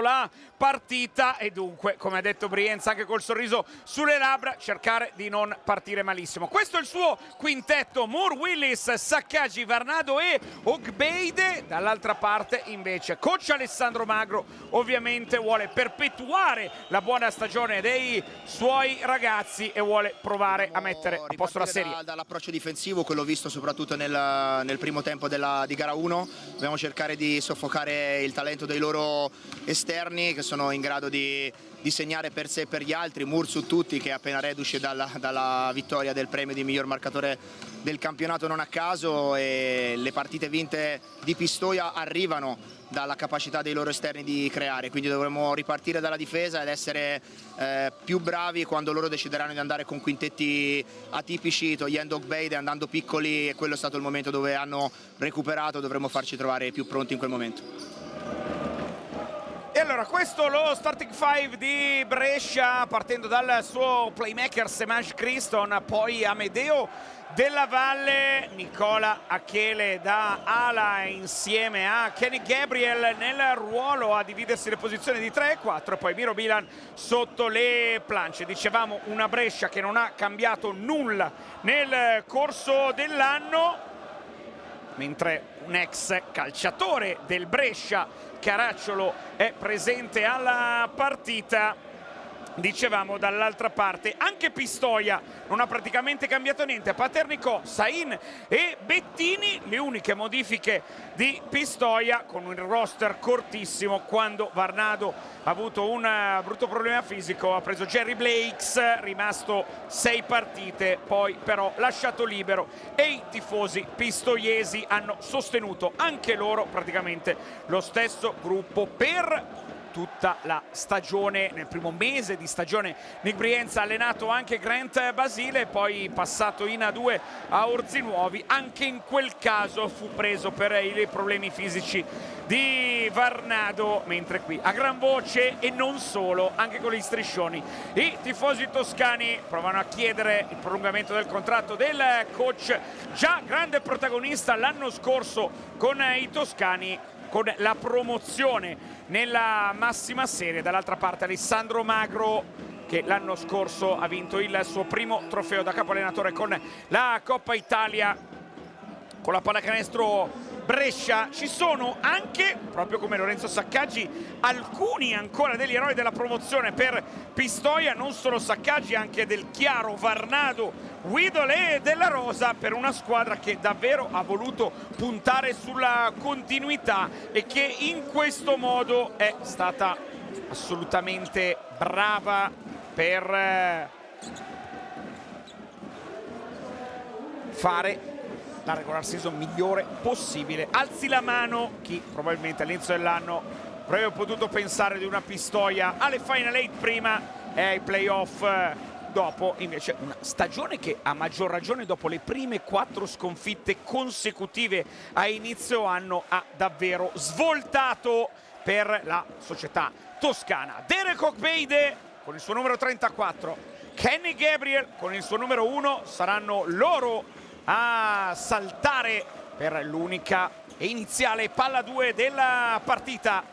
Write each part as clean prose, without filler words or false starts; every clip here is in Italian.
la partita e dunque, come ha detto Brienza anche col sorriso sulle labbra, cercare di non partire malissimo. Questo è il suo quintetto: Moore, Willis, Saccaggi, Varnado e Ogbeide. Dall'altra parte invece coach Alessandro Magro ovviamente vuole perpetuare la buona stagione dei suoi ragazzi e vuole provare a mettere a posto la serie. Dall'approccio difensivo, quello visto soprattutto nel primo tempo di gara 1, dobbiamo cercare di soffocare il talento dei loro esterni che sono in grado di segnare per sé e per gli altri. Moore su tutti, che è appena reduce dalla vittoria del premio di miglior marcatore del campionato non a caso, e le partite vinte di Pistoia arrivano dalla capacità dei loro esterni di creare, quindi dovremo ripartire dalla difesa ed essere più bravi quando loro decideranno di andare con quintetti atipici, togliendo Ogbeide, andando piccoli, e quello è stato il momento dove hanno recuperato. Dovremo farci trovare più pronti in quel momento. E allora, questo è lo starting five di Brescia, partendo dal suo playmaker Semaj Criston, poi Amedeo Della Valle, Nicola Achele da ala insieme a Kenny Gabriel nel ruolo a dividersi le posizioni di 3 e 4, e poi Miro Bilan sotto le planche. Dicevamo una Brescia che non ha cambiato nulla nel corso dell'anno, mentre un ex calciatore del Brescia, Caracciolo, è presente alla partita. Dicevamo dall'altra parte anche Pistoia non ha praticamente cambiato niente. Paternicò, Sain e Bettini le uniche modifiche di Pistoia, con un roster cortissimo. Quando Varnado ha avuto un brutto problema fisico ha preso Jerry Blakes, rimasto 6 partite, poi però lasciato libero, e i tifosi pistoiesi hanno sostenuto anche loro praticamente lo stesso gruppo per tutta la stagione. Nel primo mese di stagione Nick Brienza ha allenato anche Grant Basile, poi passato in A2 a Orzinuovi. Anche in quel caso fu preso per i problemi fisici di Varnado, mentre qui a gran voce, e non solo, anche con gli striscioni, i tifosi toscani provano a chiedere il prolungamento del contratto del coach, già grande protagonista l'anno scorso con i toscani, con la promozione nella massima serie. Dall'altra parte Alessandro Magro, che l'anno scorso ha vinto il suo primo trofeo da capo allenatore con la Coppa Italia con la pallacanestro Brescia. Ci sono anche, proprio come Lorenzo Saccaggi, alcuni ancora degli eroi della promozione per Pistoia, non solo Saccaggi, anche Del Chiaro, Varnado, Guidole e Della Rosa, per una squadra che davvero ha voluto puntare sulla continuità e che in questo modo è stata assolutamente brava per fare la regular season migliore possibile. Alzi la mano chi probabilmente all'inizio dell'anno avrebbe potuto pensare di una Pistoia alle Final 8 prima e ai playoff dopo. Invece una stagione che, a maggior ragione dopo le prime 4 sconfitte consecutive a inizio anno, ha davvero svoltato per la società toscana. Derek Ogbeide con il suo numero 34, Kenny Gabriel con il suo numero 1 saranno loro a saltare per l'unica e iniziale palla 2 della partita.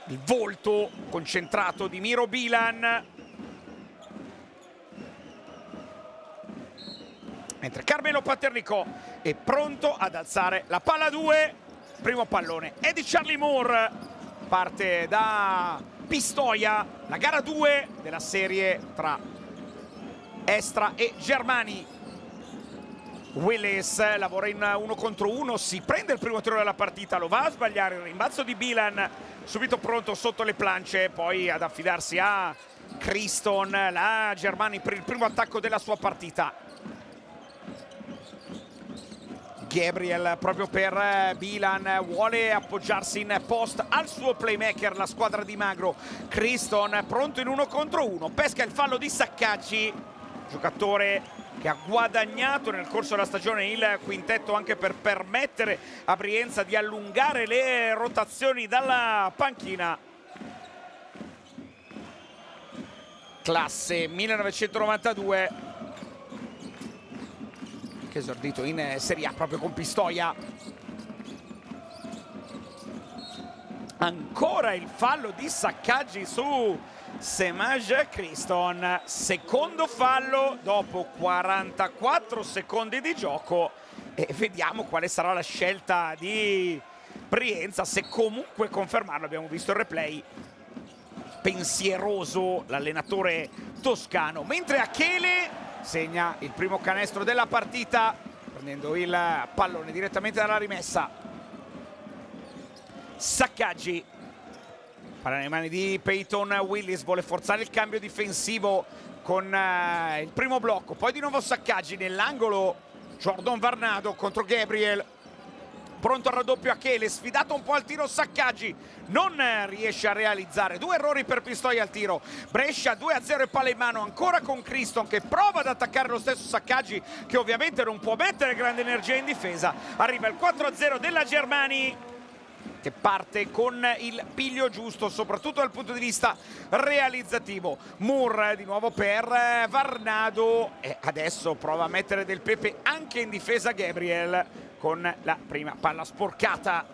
Il volto concentrato di Miro Bilan, mentre Carmelo Paternicò è pronto ad alzare la palla 2. Primo pallone è di Charlie Moore, parte da Pistoia, la gara 2 della serie tra Estra e Germani. Willis lavora in 1 contro 1, si prende il primo tiro della partita, lo va a sbagliare. Il rimbalzo di Bilan subito pronto sotto le planche, poi ad affidarsi a Criston, la Germani, per il primo attacco della sua partita. Gabriel proprio per Bilan vuole appoggiarsi in post al suo playmaker, la squadra di Magro. Criston pronto in 1 contro 1, pesca il fallo di Saccaggi, giocatore che ha guadagnato nel corso della stagione il quintetto anche per permettere a Brienza di allungare le rotazioni dalla panchina. Classe 1992, che esordito in Serie A proprio con Pistoia. Ancora il fallo di Saccaggi su Semaj Criston, secondo fallo dopo 44 secondi di gioco, e vediamo quale sarà la scelta di Brienza, se comunque confermarlo. Abbiamo visto il replay, pensieroso l'allenatore toscano, mentre Achele segna il primo canestro della partita prendendo il pallone direttamente dalla rimessa. Saccaggi, palla nelle mani di Peyton Willis, vuole forzare il cambio difensivo con il primo blocco, poi di nuovo Saccaggi nell'angolo, Jordan Varnado contro Gabriel, pronto al raddoppio Achele, sfidato un po' al tiro Saccaggi, non riesce a realizzare, 2 errori per Pistoia al tiro. Brescia 2-0 e palla in mano ancora con Criston che prova ad attaccare lo stesso Saccaggi, che ovviamente non può mettere grande energia in difesa. Arriva il 4-0 della Germani, che parte con il piglio giusto, soprattutto dal punto di vista realizzativo. Moore di nuovo per Varnado, e adesso prova a mettere del pepe anche in difesa Gabriel con la prima palla sporcata.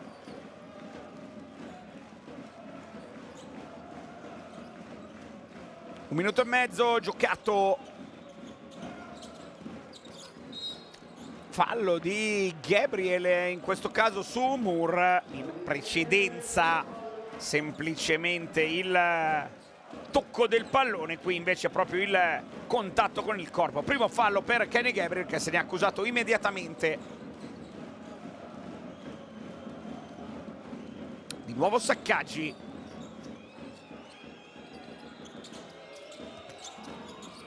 Un minuto e mezzo giocato. Fallo di Gabriel in questo caso su Moore, in precedenza semplicemente il tocco del pallone, qui invece proprio il contatto con il corpo. Primo fallo per Kenny Gabriel, che se ne è accusato immediatamente. Di nuovo Saccaggi,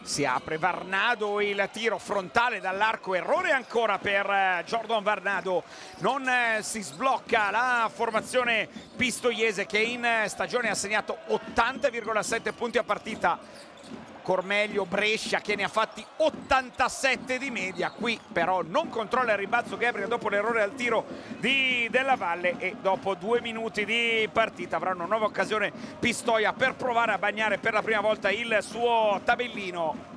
si apre Varnado, il tiro frontale dall'arco, errore ancora per Jordan Varnado, non si sblocca la formazione pistoiese, che in stagione ha segnato 80,7 punti a partita. Meglio Brescia, che ne ha fatti 87 di media. Qui però non controlla il rimbalzo Gabriel dopo l'errore al tiro di Della Valle, e dopo 2 minuti di partita avrà una nuova occasione Pistoia per provare a bagnare per la prima volta il suo tabellino.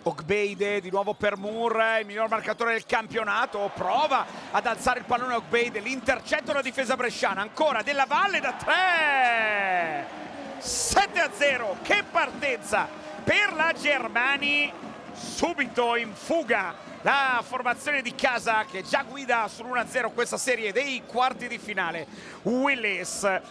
Ogbeide di nuovo per Moore, il miglior marcatore del campionato, prova ad alzare il pallone Ogbeide, l'intercetto della difesa bresciana, ancora Della Valle da 3, 7-0, che partenza per la Germani, subito in fuga la formazione di casa, che già guida sull'1-0 questa serie dei quarti di finale. Willis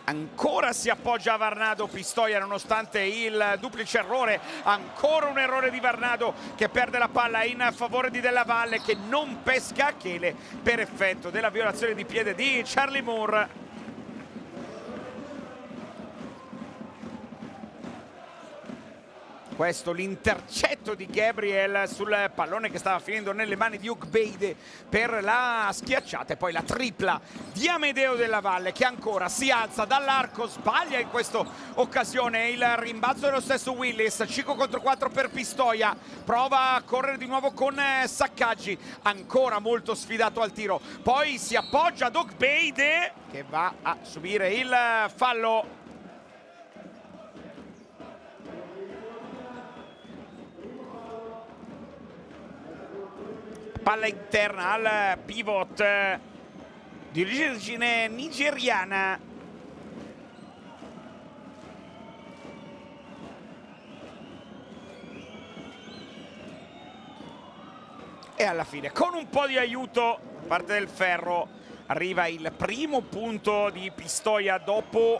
ancora si appoggia a Varnado, Pistoia nonostante il duplice errore, ancora un errore di Varnado che perde la palla in favore di Della Valle, che non pesca Achele per effetto della violazione di piede di Charlie Moore. Questo l'intercetto di Gabriel sul pallone che stava finendo nelle mani di Ogbeide per la schiacciata, e poi la tripla di Amedeo Della Valle, che ancora si alza dall'arco, sbaglia in questa occasione il rimbalzo dello stesso Willis. 5 contro 4 per Pistoia, prova a correre di nuovo con Saccaggi, ancora molto sfidato al tiro, poi si appoggia ad Ogbeide che va a subire il fallo. Palla interna al pivot di origine nigeriana. E alla fine, con un po' di aiuto da parte del Ferro, arriva il primo punto di Pistoia dopo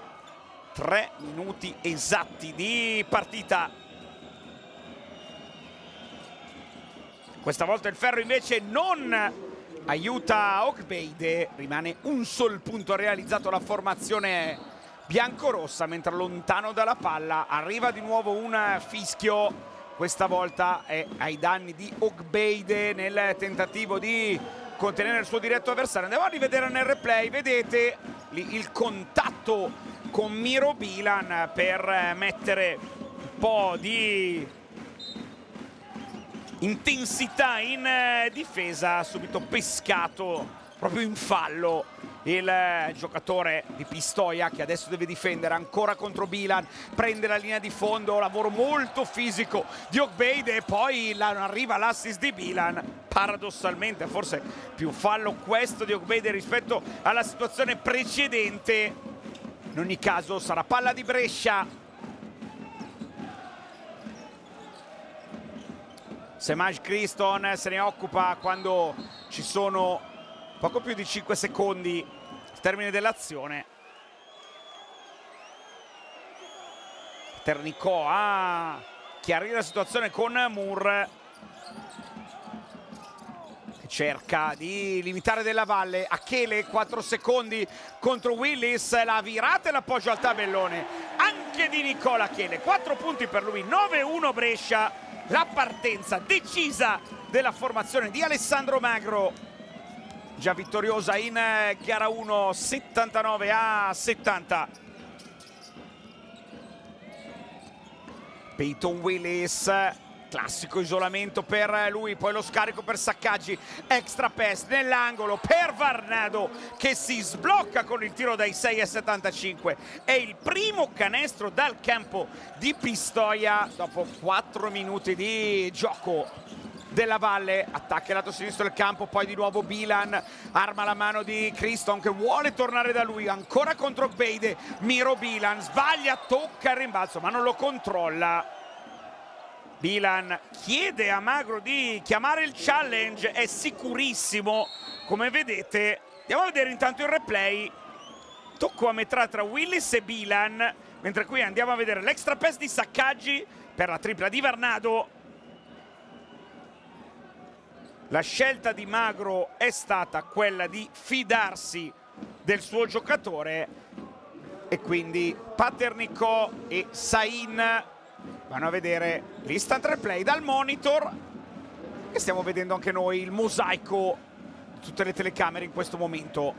3 minuti esatti di partita. Questa volta il Ferro invece non aiuta Ogbeide, rimane un sol punto realizzato la formazione biancorossa, mentre lontano dalla palla arriva di nuovo un fischio, questa volta è ai danni di Ogbeide nel tentativo di contenere il suo diretto avversario. Andiamo a rivedere nel replay, vedete lì il contatto con Miro Bilan per mettere un po' di intensità in difesa, subito pescato proprio in fallo il giocatore di Pistoia, che adesso deve difendere ancora contro Bilan, prende la linea di fondo, lavoro molto fisico di Ogbeide e poi arriva l'assist di Bilan. Paradossalmente forse più fallo questo di Ogbeide rispetto alla situazione precedente. In ogni caso sarà palla di Brescia. Semaj Criston se ne occupa quando ci sono poco più di 5 secondi al termine dell'azione. Ternicò a chiarire la situazione con Moore, che cerca di limitare Della Valle. Achele 4 secondi contro Willis, la virata e l'appoggio al tabellone anche di Nicola Achele. 4 punti per lui, 9-1 Brescia. La partenza decisa della formazione di Alessandro Magro, già vittoriosa in gara 1, 79-70. Peyton Willis, classico isolamento per lui, poi lo scarico per Saccaggi, extra pass nell'angolo per Varnado che si sblocca con il tiro dai 6,75. È il primo canestro dal campo di Pistoia dopo 4 minuti di gioco. Della Valle attacca il lato sinistro del campo, poi di nuovo Bilan arma la mano di Criston che vuole tornare da lui, ancora contro Ogbeide. Miro Bilan sbaglia, tocca il rimbalzo ma non lo controlla. Bilan chiede a Magro di chiamare il challenge, è sicurissimo come vedete. Andiamo a vedere intanto il replay. Tocco a metà tra Willis e Bilan, mentre qui andiamo a vedere l'extra pass di Saccaggi per la tripla di Varnado. La scelta di Magro è stata quella di fidarsi del suo giocatore e quindi Paternicò e Sain vanno a vedere l'instant replay dal monitor, e stiamo vedendo anche noi il mosaico di tutte le telecamere in questo momento.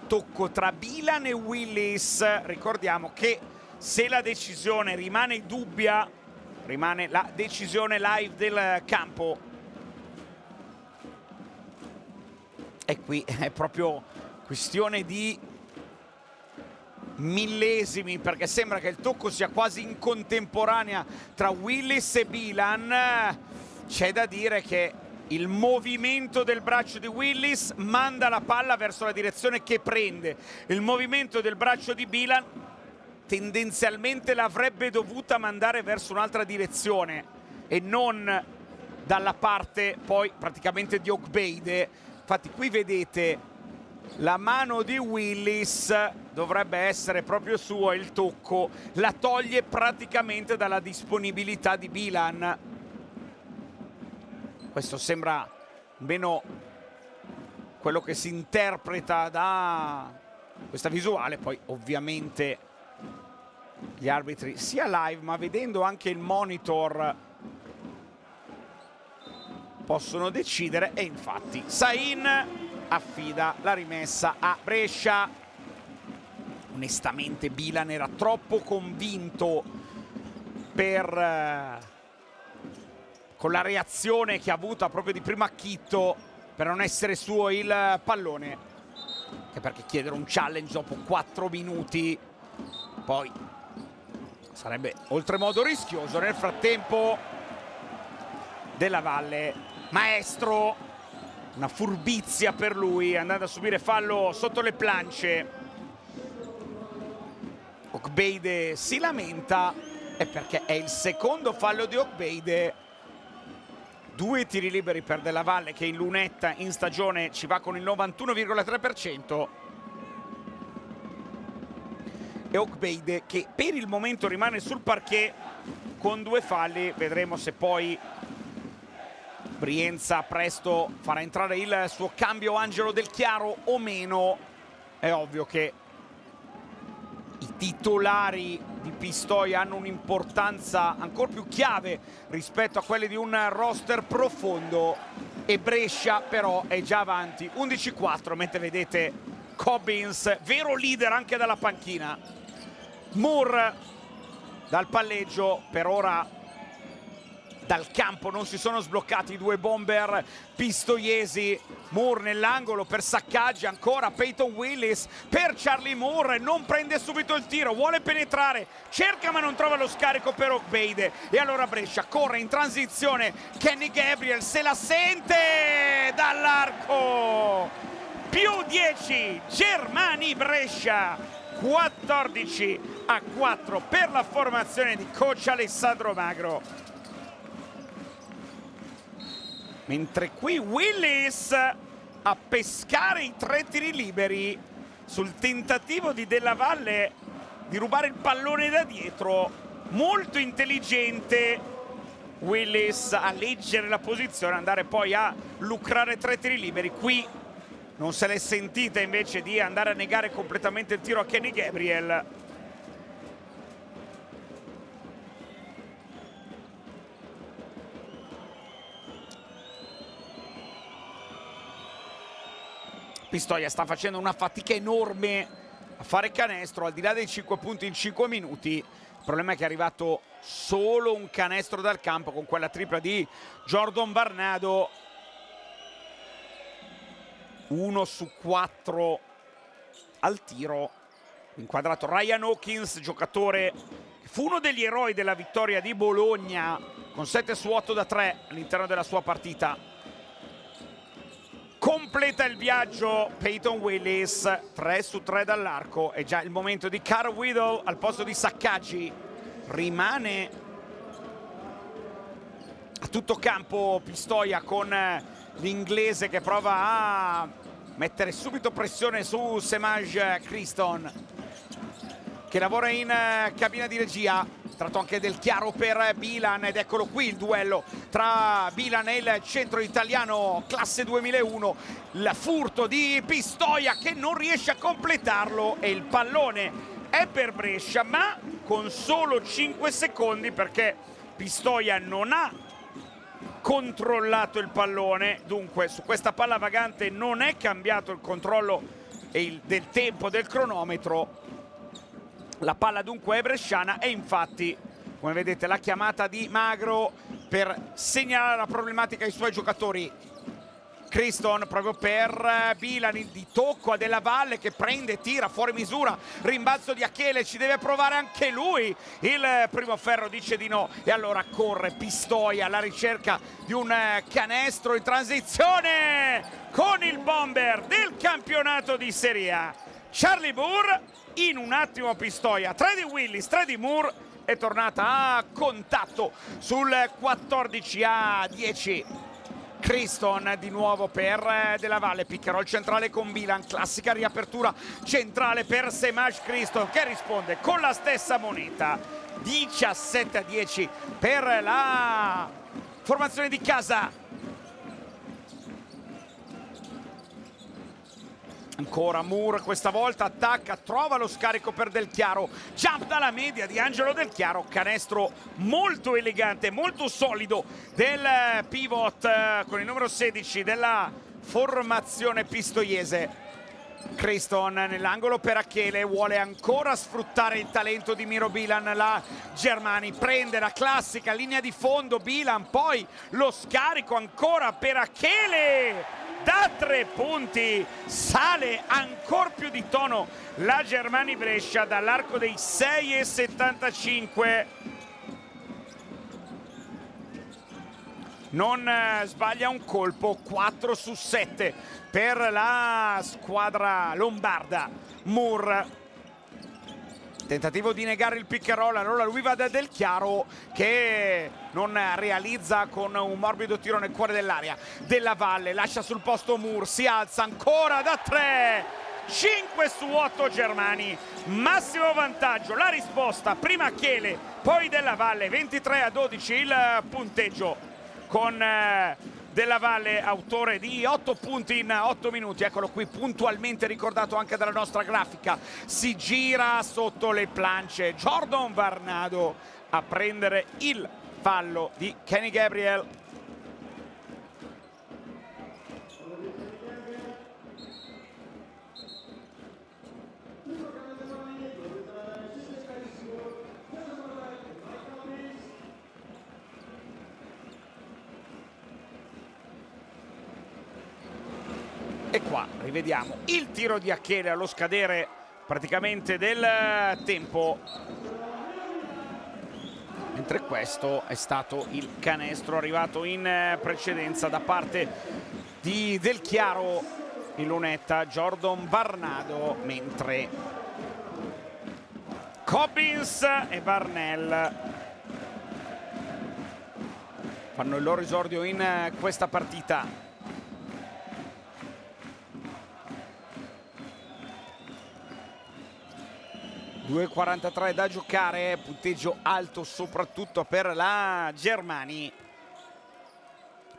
Tocco tra Bilan e Willis. Ricordiamo che se la decisione rimane dubbia, rimane la decisione live del campo. E qui è proprio questione di millesimi, perché sembra che il tocco sia quasi in contemporanea tra Willis e Bilan. C'è da dire che il movimento del braccio di Willis manda la palla verso la direzione che prende, il movimento del braccio di Bilan tendenzialmente l'avrebbe dovuta mandare verso un'altra direzione e non dalla parte poi praticamente di Ogbeide. Infatti qui vedete la mano di Willis, dovrebbe essere proprio suo, il tocco la toglie praticamente dalla disponibilità di Bilan. Questo sembra almeno quello che si interpreta da questa visuale. Poi ovviamente gli arbitri sia live ma vedendo anche il monitor possono decidere, e infatti Sain affida la rimessa a Brescia. Onestamente Bilan era troppo convinto con la reazione che ha avuto proprio di primo acchitto per non essere suo il pallone, anche perché chiedere un challenge dopo 4 minuti poi sarebbe oltremodo rischioso. Nel frattempo Della Valle, maestro, una furbizia per lui, andando a subire fallo sotto le planche. Ogbeide si lamenta, e perché è il secondo fallo di Ogbeide. 2 tiri liberi per Della Valle, che in lunetta in stagione ci va con il 91,3%. E Ogbeide che per il momento rimane sul parquet con 2 falli. Vedremo se poi Brienza presto farà entrare il suo cambio Angelo Del Chiaro o meno. È ovvio che i titolari di Pistoia hanno un'importanza ancora più chiave rispetto a quelli di un roster profondo, e Brescia però è già avanti 11-4, mentre vedete Cobbins, vero leader anche dalla panchina. Moore dal palleggio, per ora dal campo non si sono sbloccati i 2 bomber pistoiesi. Moore nell'angolo per Saccaggi, ancora Peyton Willis per Charlie Moore, non prende subito il tiro, vuole penetrare, cerca ma non trova lo scarico per Ogbeide, e allora Brescia corre in transizione, Kenny Gabriel se la sente dall'arco, più 10 Germani Brescia, 14-4 per la formazione di coach Alessandro Magro. Mentre qui Willis a pescare i 3 tiri liberi sul tentativo di Della Valle di rubare il pallone da dietro, molto intelligente Willis a leggere la posizione, andare poi a lucrare 3 tiri liberi. Qui non se l'è sentita invece di andare a negare completamente il tiro a Kenny Gabriel. Pistoia sta facendo una fatica enorme a fare canestro, al di là dei 5 punti in 5 minuti. Il problema è che è arrivato solo un canestro dal campo con quella tripla di Jordan Varnado. 1 su 4 al tiro. Inquadrato Ryan Hawkins, giocatore che fu uno degli eroi della vittoria di Bologna con 7 su 8 da 3 all'interno della sua partita. Completa il viaggio Peyton Willis, 3 su 3 dall'arco. È già il momento di Carl Whittle al posto di Saccaggi. Rimane a tutto campo Pistoia con l'inglese che prova a mettere subito pressione su Semaj Criston, che lavora in cabina di regia. Tratto anche Del Chiaro per Bilan, ed eccolo qui il duello tra Bilan e il centro italiano classe 2001. Il furto di Pistoia che non riesce a completarlo, e il pallone è per Brescia, ma con solo 5 secondi, perché Pistoia non ha controllato il pallone. Dunque su questa palla vagante non è cambiato il controllo del tempo del cronometro. La palla dunque è bresciana, e infatti, come vedete, la chiamata di Magro per segnalare la problematica ai suoi giocatori. Criston proprio per Bilan, di tocco a Della Valle che prende, tira fuori misura, rimbalzo di Achele, ci deve provare anche lui, il primo ferro dice di no, e allora corre Pistoia alla ricerca di un canestro in transizione con il bomber del campionato di Serie A, Charlie Moore. In un attimo Pistoia, 3 di Willis, 3 di Moore, è tornata a contatto sul 14-10. Criston di nuovo per Della Valle, pick and roll centrale con Bilan, classica riapertura centrale per Semaj Criston che risponde con la stessa moneta. 17-10 per la formazione di casa. Ancora Moore, questa volta attacca, trova lo scarico per Del Chiaro, jump dalla media di Angelo Del Chiaro, canestro molto elegante, molto solido del pivot con il numero 16 della formazione pistoiese. Criston nell'angolo per Achele, vuole ancora sfruttare il talento di Miro Bilan. La Germani prende la classica linea di fondo, Bilan, poi lo scarico ancora per Achele da 3 punti, sale ancora più di tono la Germani Brescia dall'arco dei 6,75. Non sbaglia un colpo, 4 su 7 per la squadra lombarda. Moore, tentativo di negare il pick and roll, allora lui va da Del Chiaro che non realizza con un morbido tiro nel cuore dell'area. Della Valle lascia sul posto Moore, si alza ancora da 3, 5 su 8 Germani, massimo vantaggio. La risposta prima Achele, poi Della Valle, 23-12 il punteggio, con Della Valle autore di 8 punti in 8 minuti. Eccolo qui puntualmente ricordato anche dalla nostra grafica, si gira sotto le planche Jordan Varnado a prendere il fallo di Kenny Gabriel. qua rivediamo il tiro di Achele allo scadere praticamente del tempo, mentre questo è stato il canestro arrivato in precedenza da parte di Del Chiaro in lunetta Jordan Barnado, mentre Cobbins e Barnell fanno il loro esordio in questa partita. (2:43 da giocare), punteggio alto soprattutto per la Germania.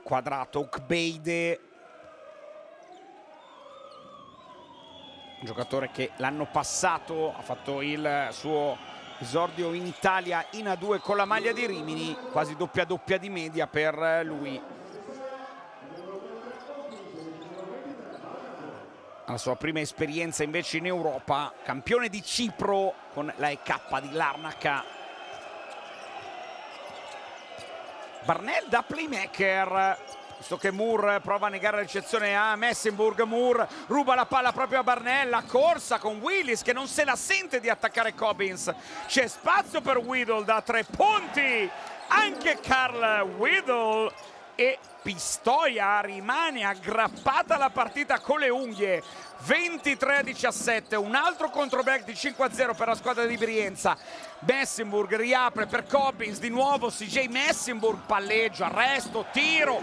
Quadrato, Ukbeide, un giocatore che l'anno passato ha fatto il suo esordio in Italia in A2 con la maglia di Rimini, quasi doppia di media per lui. La sua prima esperienza invece in Europa, campione di Cipro con la EK di Larnaca. Barnell da playmaker, visto che Moore prova a negare la ricezione a Messenburg. Moore ruba la palla proprio a Barnell, la corsa con Willis che non se la sente di attaccare Cobbins. C'è spazio per Whittle da 3 punti, anche Carl Whittle, e Pistoia rimane aggrappata alla partita con le unghie. 23-17, un altro controbreak di 5-0 per la squadra di Brienza. Messenburg riapre per Cobbins, di nuovo CJ Messenburg, palleggio, arresto, tiro,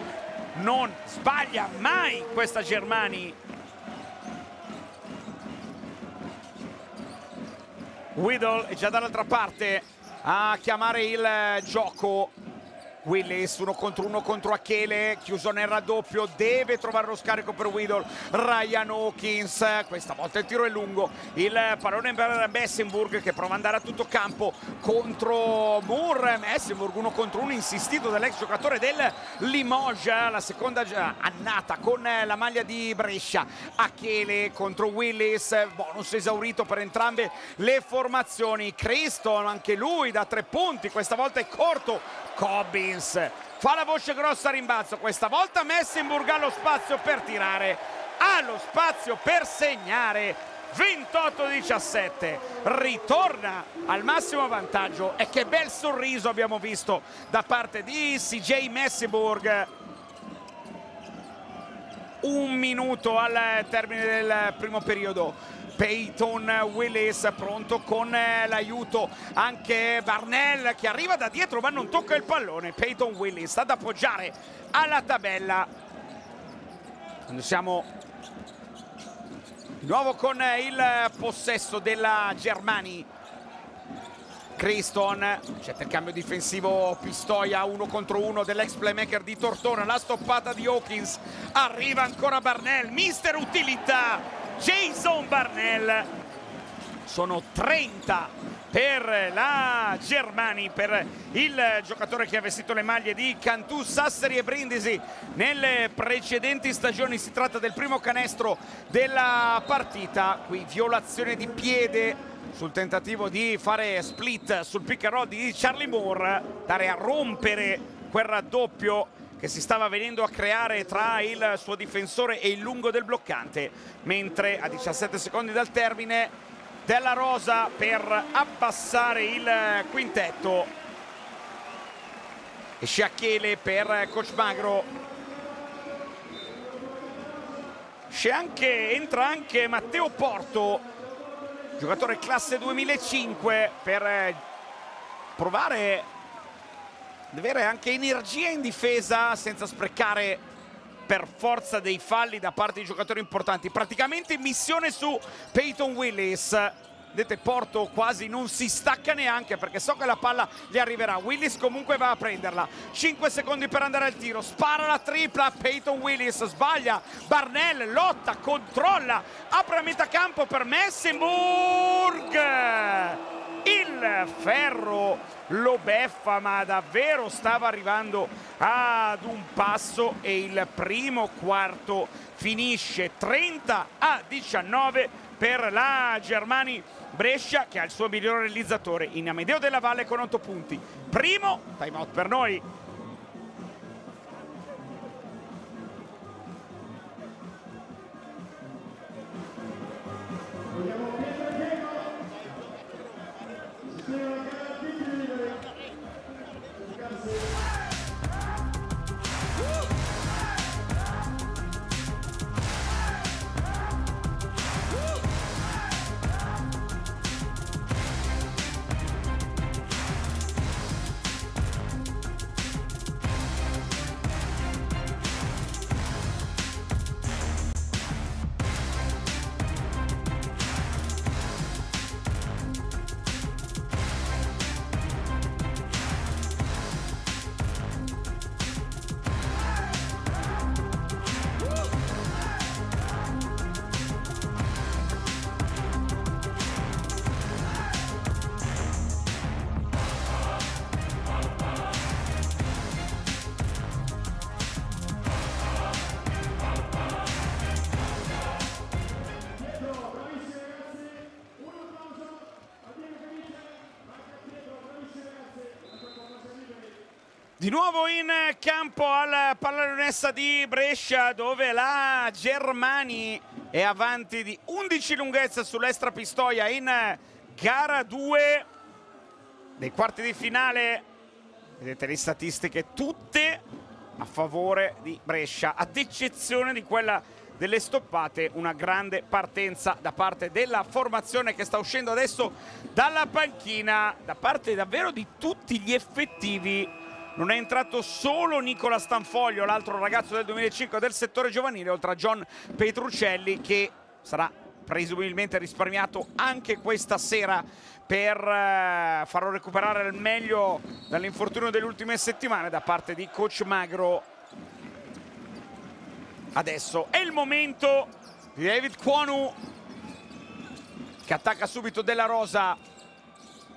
non sbaglia mai questa Germania. Whittle è già dall'altra parte a chiamare il gioco. Willis 1 contro 1 contro Achele, chiuso nel raddoppio, deve trovare lo scarico per Whittle. Ryan Hawkins, questa volta il tiro è lungo, il pallone per Messenburg che prova ad andare a tutto campo contro Moore. Messenburg 1 contro 1 insistito dall'ex giocatore del Limoges, la seconda annata con la maglia di Brescia. Achele contro Willis, bonus esaurito per entrambe le formazioni. Criston anche lui da 3 punti, questa volta è corto. Cobbins fa la voce grossa a rimbalzo, questa volta Messenburg ha lo spazio per tirare, ha lo spazio per segnare. 28-17, ritorna al massimo vantaggio, e che bel sorriso abbiamo visto da parte di CJ Messenburg. 1 minuto al termine del primo periodo. Peyton Willis pronto con l'aiuto, anche Barnell che arriva da dietro ma non tocca il pallone. Peyton Willis ad appoggiare alla tabella. Quando siamo di nuovo con il possesso della Germania. Criston, c'è il cambio difensivo, Pistoia 1 contro 1 dell'ex playmaker di Tortona, la stoppata di Hawkins, arriva ancora Barnell, mister utilità Jason Barnell. Sono 30 per la Germania, per il giocatore che ha vestito le maglie di Cantù, Sassari e Brindisi nelle precedenti stagioni. Si tratta del primo canestro della partita. Qui violazione di piede sul tentativo di fare split sul pick and roll di Charlie Moore, dare a rompere quel raddoppio che si stava venendo a creare tra il suo difensore e il lungo del bloccante, mentre a 17 secondi dal termine Della Rosa per abbassare il quintetto. Esce Achele per Coach Magro. Entra anche Matteo Porto, giocatore classe 2005, per provare ad avere anche energia in difesa senza sprecare per forza dei falli da parte di giocatori importanti. Praticamente in missione su Peyton Willis. Vedete, Porto quasi non si stacca neanche perché so che la palla gli arriverà. Willis comunque va a prenderla. 5 secondi per andare al tiro, spara la tripla. Peyton Willis sbaglia, Barnell lotta, controlla, apre a metà campo per Messenburg. Il ferro lo beffa, ma davvero stava arrivando ad un passo, e il primo quarto finisce 30-19 per la Germania. Brescia che ha il suo miglior realizzatore in Amedeo Della Valle con 8 punti. Primo time out per noi. Di nuovo in campo al Pallalonessa di Brescia, dove la Germani è avanti di 11 lunghezza sull'Estra Pistoia in gara 2 dei quarti di finale. Vedete le statistiche tutte a favore di Brescia, ad eccezione di quella delle stoppate. Una grande partenza da parte della formazione che sta uscendo adesso dalla panchina, da parte davvero di tutti gli effettivi. Non è entrato solo Nicola Stanfoglio, l'altro ragazzo del 2005 del settore giovanile, oltre a John Petruccelli, che sarà presumibilmente risparmiato anche questa sera per farlo recuperare al meglio dall'infortunio delle ultime settimane da parte di coach Magro. Adesso è il momento di David Kwonu, che attacca subito Della Rosa.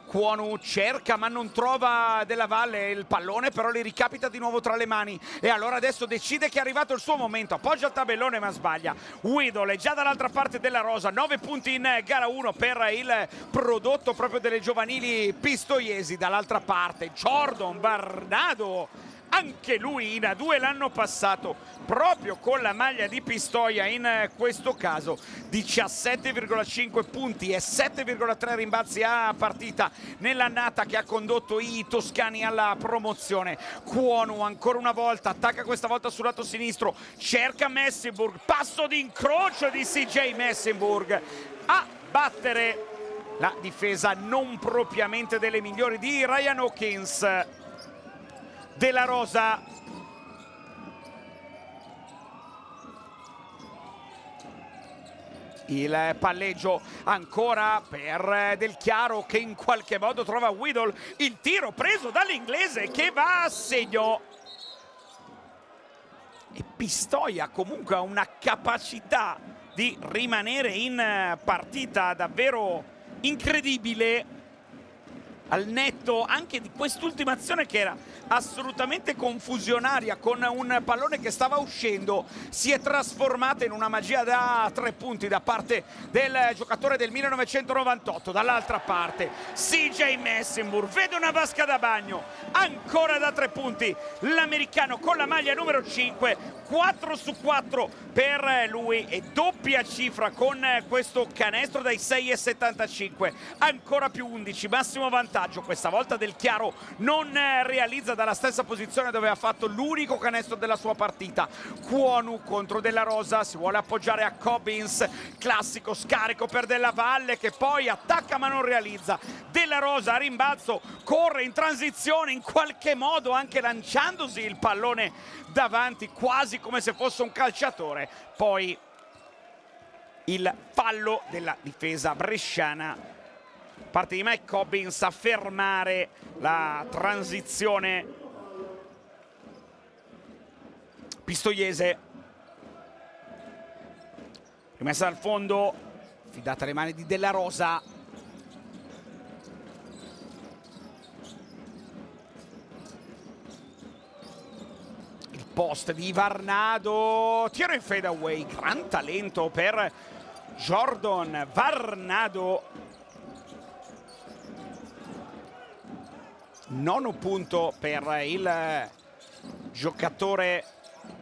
Kwonu cerca ma non trova Della Valle, il pallone però gli ricapita di nuovo tra le mani, e allora adesso decide che è arrivato il suo momento, appoggia il tabellone ma sbaglia. Widol è già dall'altra parte Della Rosa, 9 punti in gara 1 per il prodotto proprio delle giovanili pistoiesi. Dall'altra parte Jordan Varnado, anche lui in A2 l'anno passato proprio con la maglia di Pistoia, in questo caso 17,5 punti e 7,3 rimbalzi a partita nell'annata che ha condotto i toscani alla promozione. Kwonu ancora una volta attacca, questa volta sul lato sinistro, cerca Messinburg, passo d'incrocio di CJ Messinburg a battere la difesa non propriamente delle migliori di Ryan Hawkins. Della Rosa il palleggio ancora per Del Chiaro, che in qualche modo trova Widol, il tiro preso dall'inglese che va a segno. E Pistoia comunque ha una capacità di rimanere in partita davvero incredibile, al netto anche di quest'ultima azione che era assolutamente confusionaria, con un pallone che stava uscendo, si è trasformata in una magia da 3 punti da parte del giocatore del 1998. Dall'altra parte CJ Messinburg vede una vasca da bagno, ancora da 3 punti l'americano con la maglia numero 5, 4 su 4 per lui e doppia cifra con questo canestro dai 6,75, ancora più 11, massimo vantaggio. Questa volta Del Chiaro non realizza dalla stessa posizione dove ha fatto l'unico canestro della sua partita. Kwonu contro Della Rosa, si vuole appoggiare a Cobbins, classico scarico per Della Valle che poi attacca ma non realizza. Della Rosa a rimbalzo corre in transizione, in qualche modo anche lanciandosi il pallone davanti quasi come se fosse un calciatore. Poi il fallo della difesa bresciana, parte di Mike Cobbins a fermare la transizione pistoiese. Rimessa dal fondo, affidata alle mani di Della Rosa. Il post di Varnado, tiro in fade away, gran talento per Jordan Varnado. 9 punto per il giocatore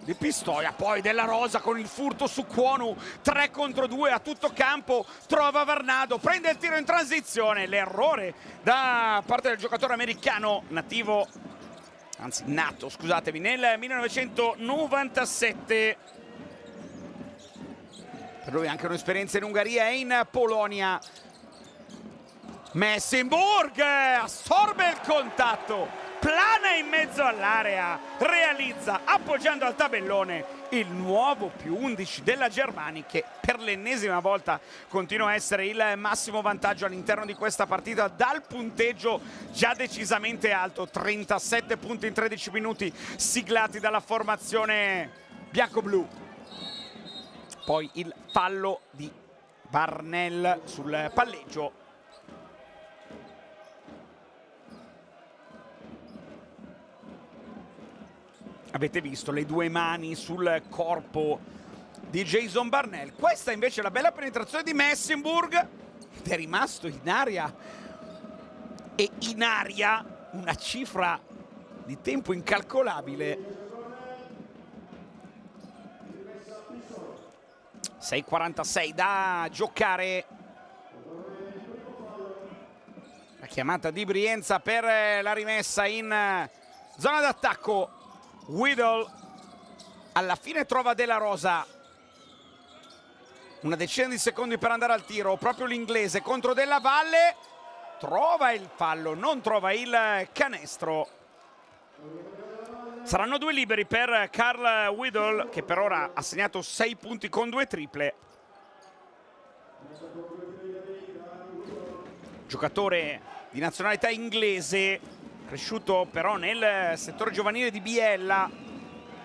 di Pistoia. Poi Della Rosa con il furto su Kwonu, 3 contro 2 a tutto campo, trova Varnado, prende il tiro in transizione, l'errore da parte del giocatore americano nativo, anzi nato, scusatemi, nel 1997. Per lui anche un'esperienza in Ungheria e in Polonia. Messinburg assorbe il contatto, plana in mezzo all'area, realizza appoggiando al tabellone il nuovo più 11 della Germani, che per l'ennesima volta continua a essere il massimo vantaggio all'interno di questa partita dal punteggio già decisamente alto, 37 punti in 13 minuti siglati dalla formazione bianco-blu. Poi il fallo di Barnell sul palleggio. Avete visto le 2 mani sul corpo di Jason Barnell. Questa invece è la bella penetrazione di Messinburg, ed è rimasto in aria, e in aria una cifra di tempo incalcolabile. 6:46 da giocare. La chiamata di Brienza per la rimessa in zona d'attacco. Whittle alla fine trova Della Rosa. Una decina di secondi per andare al tiro. Proprio l'inglese contro Della Valle. Trova il fallo, non trova il canestro. Saranno 2 liberi per Carl Whittle, che per ora ha segnato 6 punti con 2 triple. Giocatore di nazionalità inglese, cresciuto però nel settore giovanile di Biella,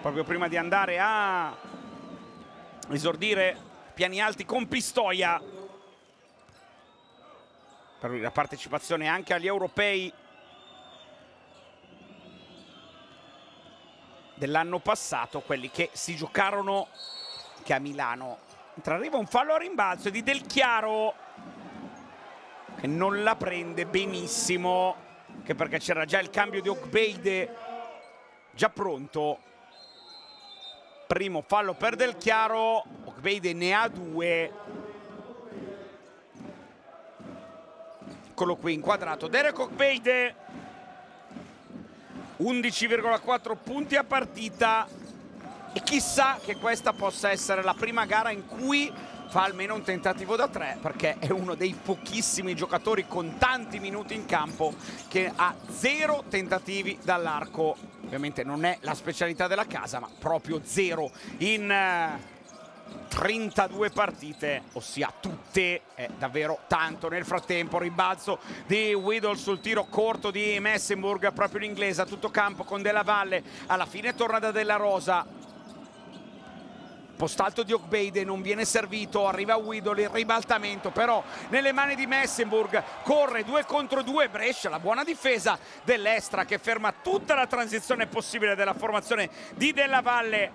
proprio prima di andare a esordire piani alti con Pistoia. Per lui la partecipazione anche agli europei dell'anno passato, quelli che si giocarono anche a Milano. Mentre arriva un fallo a rimbalzo di Del Chiaro, che non la prende benissimo, anche perché c'era già il cambio di Ogbeide già pronto. Primo fallo per Del Chiaro, Ogbeide ne ha 2. Eccolo qui inquadrato Derek Ogbeide, 11,4 punti a partita, e chissà che questa possa essere la prima gara in cui fa almeno un tentativo da 3, perché è uno dei pochissimi giocatori con tanti minuti in campo che ha 0 tentativi dall'arco. Ovviamente non è la specialità della casa, ma proprio 0 in 32 partite, ossia tutte. È davvero tanto. Nel frattempo rimbalzo di Whittle sul tiro corto di Messenburg, proprio l'inglese a tutto campo con Della Valle. Alla fine torna da Della Rosa. Postalto di Ogbeide, non viene servito, arriva Whittle, il ribaltamento però nelle mani di Messenburg, corre 2 contro 2 Brescia, la buona difesa dell'Estra che ferma tutta la transizione possibile della formazione di Della Valle,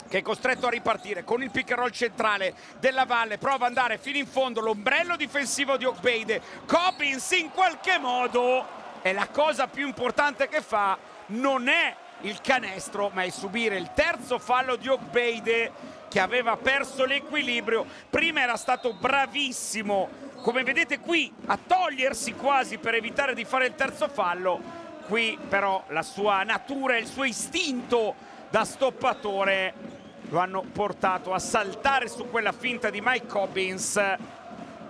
che è costretto a ripartire con il pick and roll centrale. Della Valle prova ad andare fino in fondo, l'ombrello difensivo di Ogbeide. Coppins in qualche modo, è la cosa più importante che fa, non è il canestro ma è subire il terzo fallo di Ogbeide, che aveva perso l'equilibrio. Prima era stato bravissimo, come vedete qui, a togliersi quasi per evitare di fare il terzo fallo. Qui però la sua natura e il suo istinto da stoppatore lo hanno portato a saltare su quella finta di Mike Cobbins,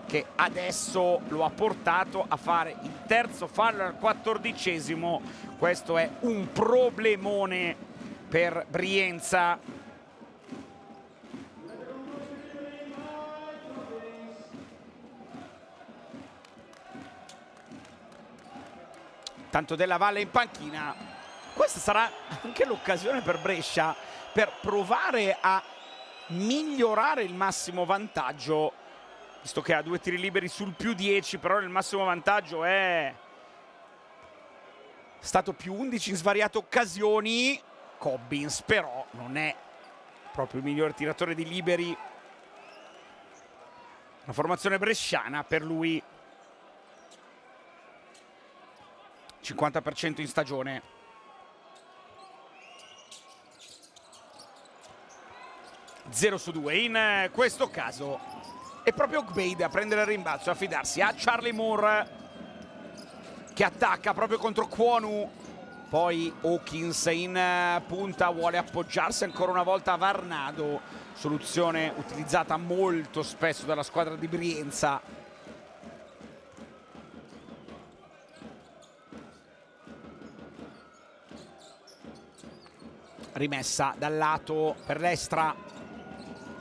che adesso lo ha portato a fare il terzo fallo al 14esimo. Questo è un problemone per Brienza. Tanto Della Valle in panchina. Questa sarà anche l'occasione per Brescia per provare a migliorare il massimo vantaggio, visto che ha 2 tiri liberi sul più 10, però il massimo vantaggio è stato più 11 in svariate occasioni. Cobbins però non è proprio il miglior tiratore di liberi. La formazione bresciana per lui 50% in stagione. Zero su 2 in questo caso. È proprio Ogbeide a prendere il rimbalzo e a fidarsi a Charlie Moore, che attacca proprio contro Kwonu. Poi Hawkins in punta, vuole appoggiarsi ancora una volta a Varnado, soluzione utilizzata molto spesso dalla squadra di Brienza. Rimessa dal lato per l'Estra.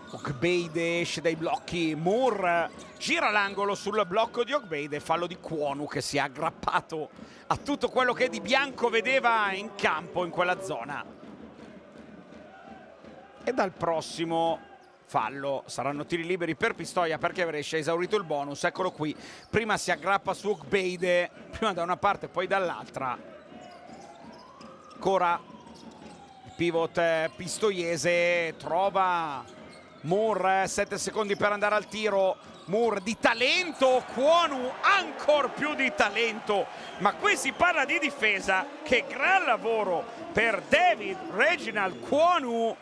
Ogbeide esce dai blocchi, Moore gira l'angolo sul blocco di Ogbeide, fallo di Kwonu, che si è aggrappato a tutto quello che di bianco vedeva in campo in quella zona. E dal prossimo fallo saranno tiri liberi per Pistoia, perché Brescia ha esaurito il bonus. Eccolo qui, prima si aggrappa su Ogbeide, prima da una parte poi dall'altra. Ancora il pivot pistoiese trova Moore, 7 secondi per andare al tiro, Moore di talento, Kwonu ancora più di talento, ma qui si parla di difesa. Che gran lavoro per David Reginald Kwonu.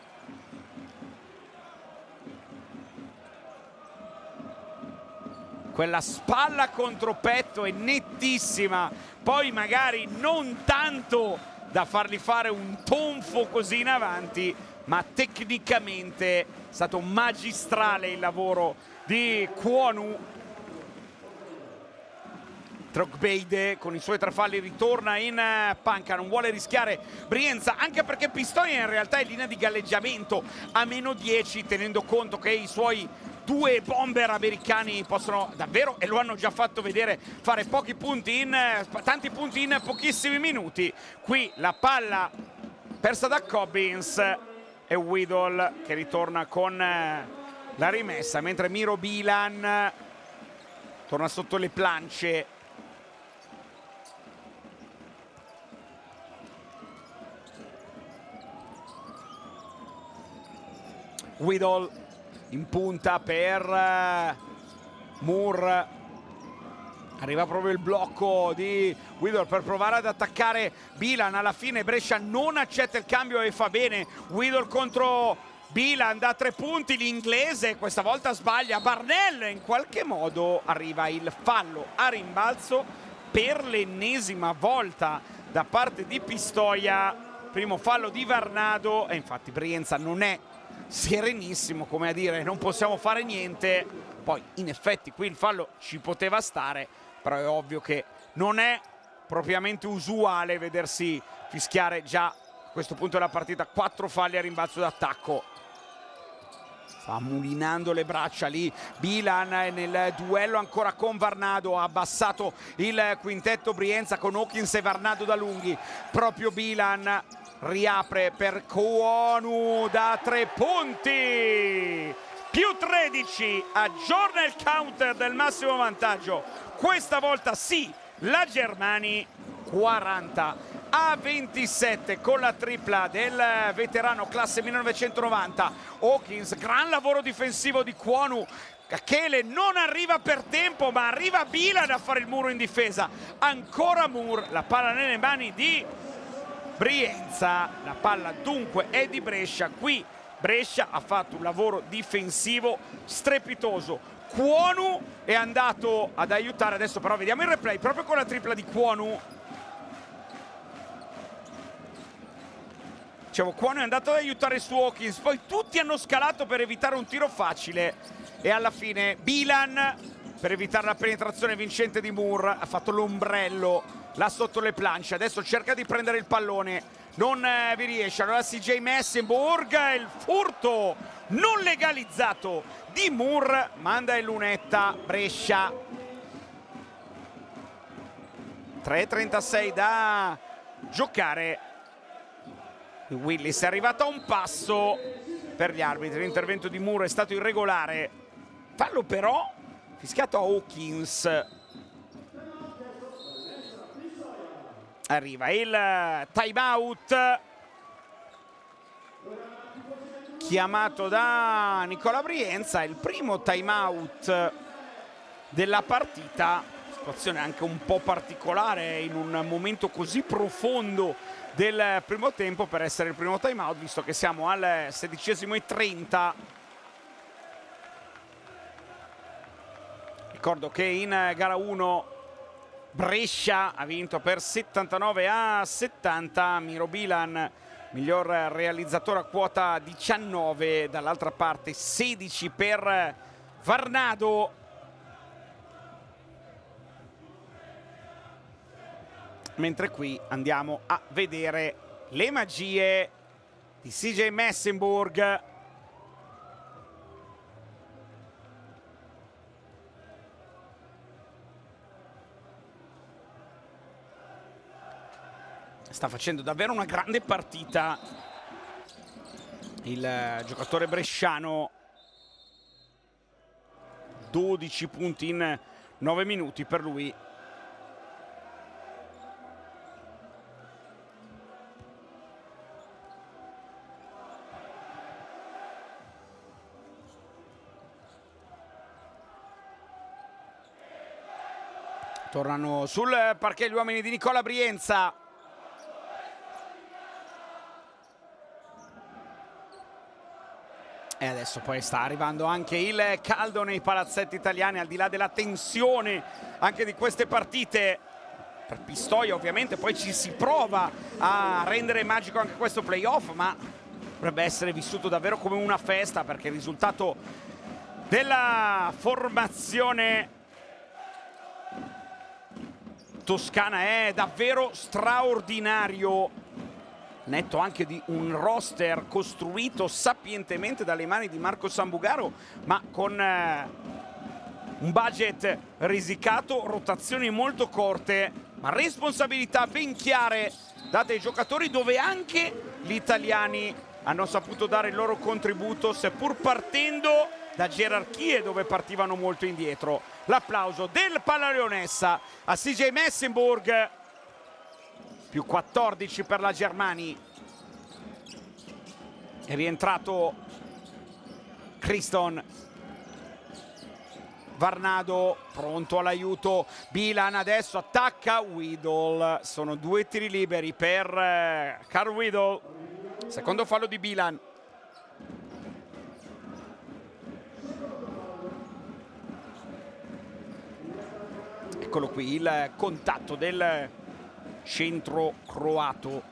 Quella spalla contro petto è nettissima, poi magari non tanto da fargli fare un tonfo così in avanti, ma tecnicamente è stato magistrale il lavoro di Kwonu. Trogbeide con i suoi 3 falli ritorna in panca, non vuole rischiare Brienza, anche perché Pistoia in realtà è in linea di galleggiamento a -10, tenendo conto che i suoi 2 bomber americani possono davvero, e lo hanno già fatto vedere, fare tanti punti in pochissimi minuti. Qui la palla persa da Cobbins e Whittle che ritorna con la rimessa, mentre Miro Bilan torna sotto le planche. Whittle in punta per Moore, arriva proprio il blocco di Whittle per provare ad attaccare Bilan. Alla fine Brescia non accetta il cambio e fa bene. Whittle contro Bilan da 3 punti, l'inglese questa volta sbaglia. Barnell in qualche modo arriva il fallo a rimbalzo per l'ennesima volta da parte di Pistoia. Primo fallo di Varnado e infatti Brienza non è serenissimo, come a dire non possiamo fare niente. Poi in effetti qui il fallo ci poteva stare, però è ovvio che non è propriamente usuale vedersi fischiare già a questo punto della partita 4 falli a rimbalzo d'attacco. Sta mulinando le braccia lì Bilan nel duello ancora con Varnado, ha abbassato il quintetto Brienza con Hawkins e Varnado da lunghi. Proprio Bilan riapre per Kwonu da 3 punti, più 13, aggiorna il counter del massimo vantaggio. Questa volta sì, la Germani 40-27 con la tripla del veterano classe 1990 Hawkins. Gran lavoro difensivo di Kwonu. Kakele non arriva per tempo, ma arriva Bilan a fare il muro in difesa. Ancora Moore, la palla nelle mani di Brienza. La palla dunque è di Brescia. Qui Brescia ha fatto un lavoro difensivo strepitoso. Kwonu è andato ad aiutare, adesso però vediamo il replay proprio con la tripla di Kwonu. Dicevo, Kwonu è andato ad aiutare su Hawkins, poi tutti hanno scalato per evitare un tiro facile e alla fine Bilan, per evitare la penetrazione vincente di Moore, ha fatto l'ombrello là sotto le planche. Adesso cerca di prendere il pallone, non vi riesce. Allora CJ Messenburg, il furto non legalizzato di Moore, manda in lunetta Brescia. 3:36 da giocare. Willis è arrivato a un passo per gli arbitri. L'intervento di Moore è stato irregolare, fallo però fischiato a Hawkins. Arriva il time out chiamato da Nicola Brienza, il primo time out della partita. Situazione anche un po' particolare in un momento così profondo del primo tempo per essere il primo time out, visto che siamo al 16:30. Ricordo che in gara 1 Brescia ha vinto per 79-70, Miro Bilan miglior realizzatore a quota 19, dall'altra parte 16 per Varnado. Mentre qui andiamo a vedere le magie di CJ Messenburg. Sta facendo davvero una grande partita il giocatore bresciano. 12 punti in 9 minuti per lui. Tornano sul parquet gli uomini di Nicola Brienza. E adesso poi sta arrivando anche il caldo nei palazzetti italiani, al di là della tensione anche di queste partite. Per Pistoia ovviamente poi ci si prova a rendere magico anche questo playoff, ma dovrebbe essere vissuto davvero come una festa, perché il risultato della formazione toscana è davvero straordinario, netto anche di un roster costruito sapientemente dalle mani di Marco Sambugaro, ma con un budget risicato, rotazioni molto corte, ma responsabilità ben chiare date ai giocatori, dove anche gli italiani hanno saputo dare il loro contributo, seppur partendo da gerarchie dove partivano molto indietro. L'applauso del Pallaleonessa a CJ Messenburg, più 14 per la Germani. È rientrato Criston. Varnado pronto all'aiuto. Bilan adesso attacca Weedle. Sono 2 tiri liberi per Carl Weedle. Secondo fallo di Bilan. Eccolo qui il contatto del centro croato.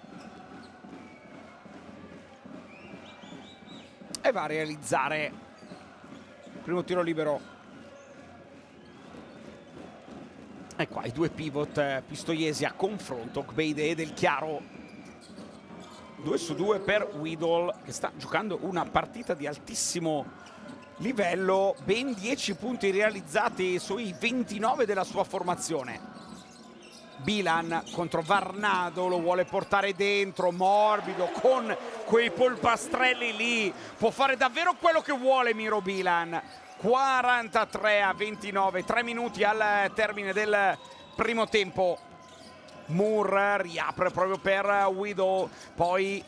E va a realizzare il primo tiro libero. E qua i 2 pivot pistoiesi a confronto, Gbeide e Del Chiaro. 2 su 2 per Weedle, che sta giocando una partita di altissimo livello, ben 10 punti realizzati sui 29 della sua formazione. Bilan contro Varnado, lo vuole portare dentro, morbido, con quei polpastrelli lì, può fare davvero quello che vuole Miro Bilan. 43-29, 3 minuti al termine del primo tempo. Moore riapre proprio per Weedle, poi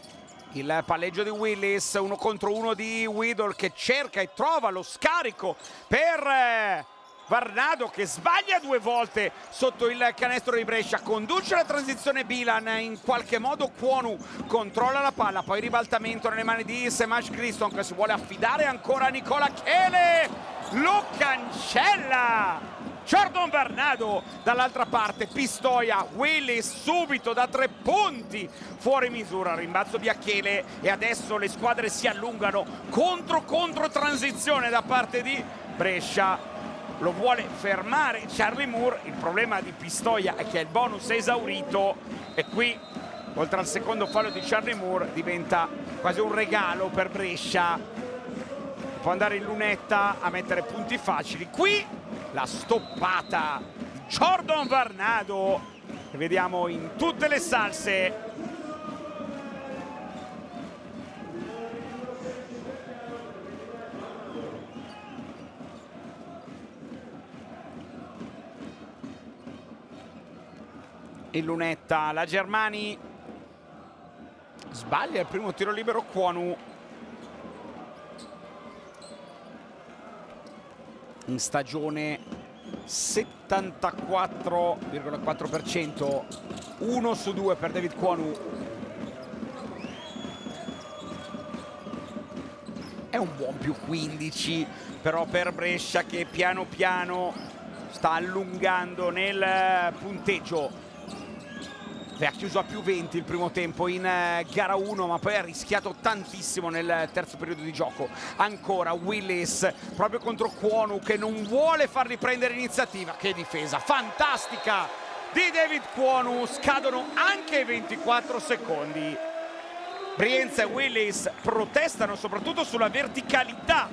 il palleggio di Willis, 1 contro 1 di Weedle che cerca e trova lo scarico per Varnado, che sbaglia 2 volte sotto il canestro di Brescia. Conduce la transizione Bilan, in qualche modo Kwonu controlla la palla, poi ribaltamento nelle mani di Semaj Criston, che si vuole affidare ancora a Nicola Chele, lo cancella Jordan Varnado. Dall'altra parte Pistoia, Willis subito da 3 punti fuori misura, rimbalzo di Achele, e adesso le squadre si allungano, contro transizione da parte di Brescia. Lo vuole fermare Charlie Moore. Il problema di Pistoia è che il bonus è esaurito, e qui oltre al secondo fallo di Charlie Moore diventa quasi un regalo per Brescia. Può andare in lunetta a mettere punti facili. Qui la stoppata di Jordan Varnado, che vediamo in tutte le salse. In lunetta la Germani sbaglia il primo tiro libero. Kwonu, in stagione 74,4%, 1 su 2 per David Kwonu. È un buon più 15 però per Brescia, che piano piano sta allungando nel punteggio. Ha chiuso a più 20 il primo tempo in gara 1, ma poi ha rischiato tantissimo nel terzo periodo di gioco. Ancora Willis proprio contro Kwonu, che non vuole fargli prendere iniziativa. Che difesa fantastica di David Kwonu. Scadono anche i 24 secondi. Brienza e Willis protestano soprattutto sulla verticalità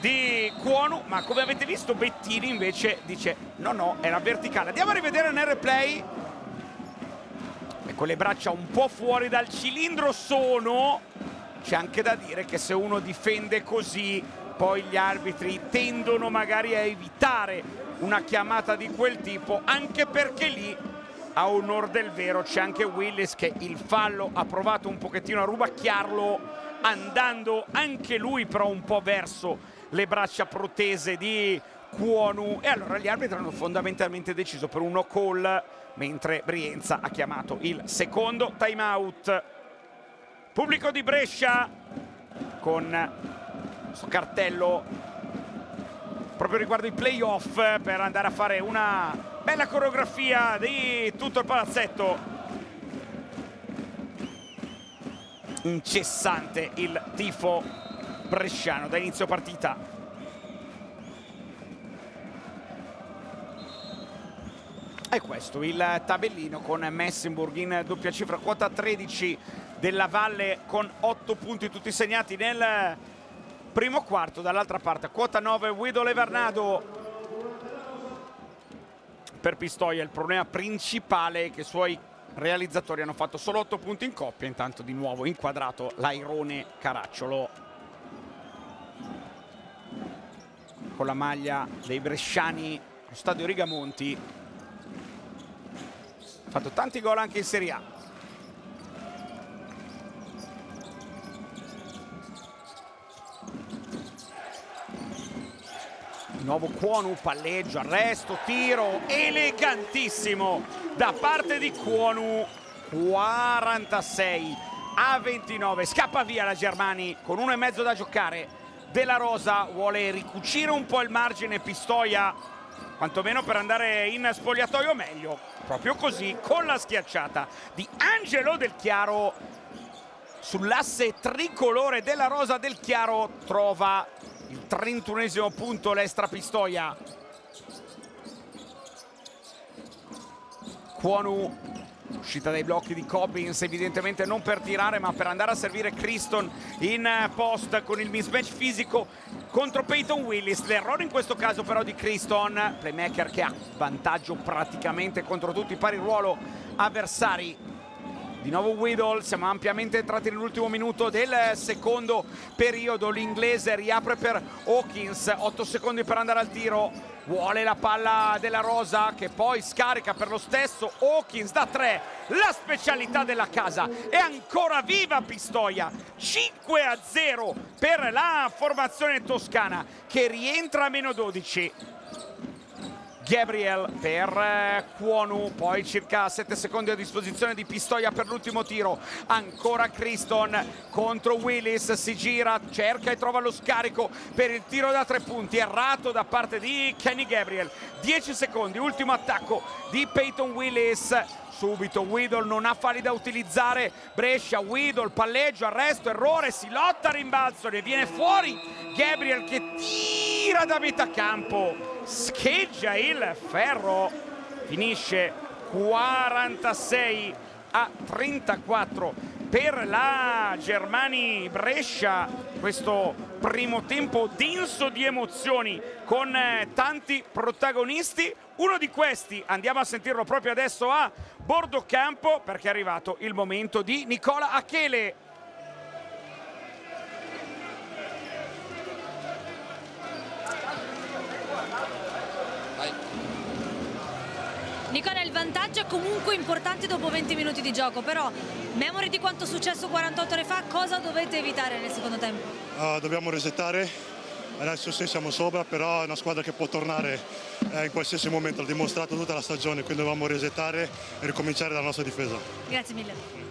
di Kwonu, ma come avete visto Bettini invece dice no, era verticale. Andiamo a rivedere nel replay. Con le braccia un po' fuori dal cilindro sono. C'è anche da dire che se uno difende così, poi gli arbitri tendono magari a evitare una chiamata di quel tipo, anche perché lì, a onor del vero, c'è anche Willis che il fallo ha provato un pochettino a rubacchiarlo, andando anche lui però un po' verso le braccia protese di Kwonu. E allora gli arbitri hanno fondamentalmente deciso per un no call, mentre Brienza ha chiamato il secondo timeout. Pubblico di Brescia con questo cartello proprio riguardo i playoff per andare a fare una bella coreografia di tutto il palazzetto. Incessante il tifo bresciano da inizio partita. E questo il tabellino con Messenburg in doppia cifra, quota 13 della Valle con 8 punti tutti segnati nel primo quarto. Dall'altra parte quota 9 Guido Levernado. Per Pistoia il problema principale è che i suoi realizzatori hanno fatto solo 8 punti in coppia. Intanto di nuovo inquadrato l'Airone Caracciolo con la maglia dei bresciani allo stadio Rigamonti. Ha fatto tanti gol anche in Serie A. Di nuovo Kwonu, palleggio, arresto, tiro elegantissimo da parte di Kwonu. 46-29, scappa via la Germani con 1,5 da giocare. De La Rosa vuole ricucire un po' il margine Pistoia, quantomeno per andare in spogliatoio, meglio proprio così, con la schiacciata di Angelo Del Chiaro sull'asse tricolore. De La Rosa Del Chiaro trova il 31esimo punto l'Estra Pistoia. Kwonu, uscita dai blocchi di Cobbins, evidentemente non per tirare ma per andare a servire Criston in post con il mismatch fisico contro Peyton Willis. L'errore in questo caso però di Criston, playmaker che ha vantaggio praticamente contro tutti i pari ruolo avversari. Di nuovo Whittle, siamo ampiamente entrati nell'ultimo minuto del secondo periodo. L'inglese riapre per Hawkins, 8 secondi per andare al tiro. Vuole la palla della Rosa che poi scarica per lo stesso Hawkins da 3. La specialità della casa è ancora viva Pistoia. 5-0 per la formazione toscana che rientra a -12. Gabriel per Kwonu, poi circa 7 secondi a disposizione di Pistoia per l'ultimo tiro. Ancora Criston contro Willis, si gira, cerca e trova lo scarico per il tiro da 3 punti, errato da parte di Kenny Gabriel. 10 secondi, ultimo attacco di Peyton Willis. Subito Whittle, non ha falli da utilizzare Brescia. Whittle, palleggio, arresto, errore, si lotta a rimbalzo, ne viene fuori Gabriel che tira da metà campo, scheggia il ferro, finisce 46-34 per la Germani Brescia. Questo primo tempo denso di emozioni con tanti protagonisti. Uno di questi andiamo a sentirlo proprio adesso a bordo campo, perché è arrivato il momento di Nicola Achele. Nicola, il vantaggio è comunque importante dopo 20 minuti di gioco, però memori di quanto è successo 48 ore fa, cosa dovete evitare nel secondo tempo? Dobbiamo resettare, adesso sì siamo sopra, però è una squadra che può tornare in qualsiasi momento, l'ha dimostrato tutta la stagione, quindi dobbiamo resettare e ricominciare dalla nostra difesa. Grazie mille.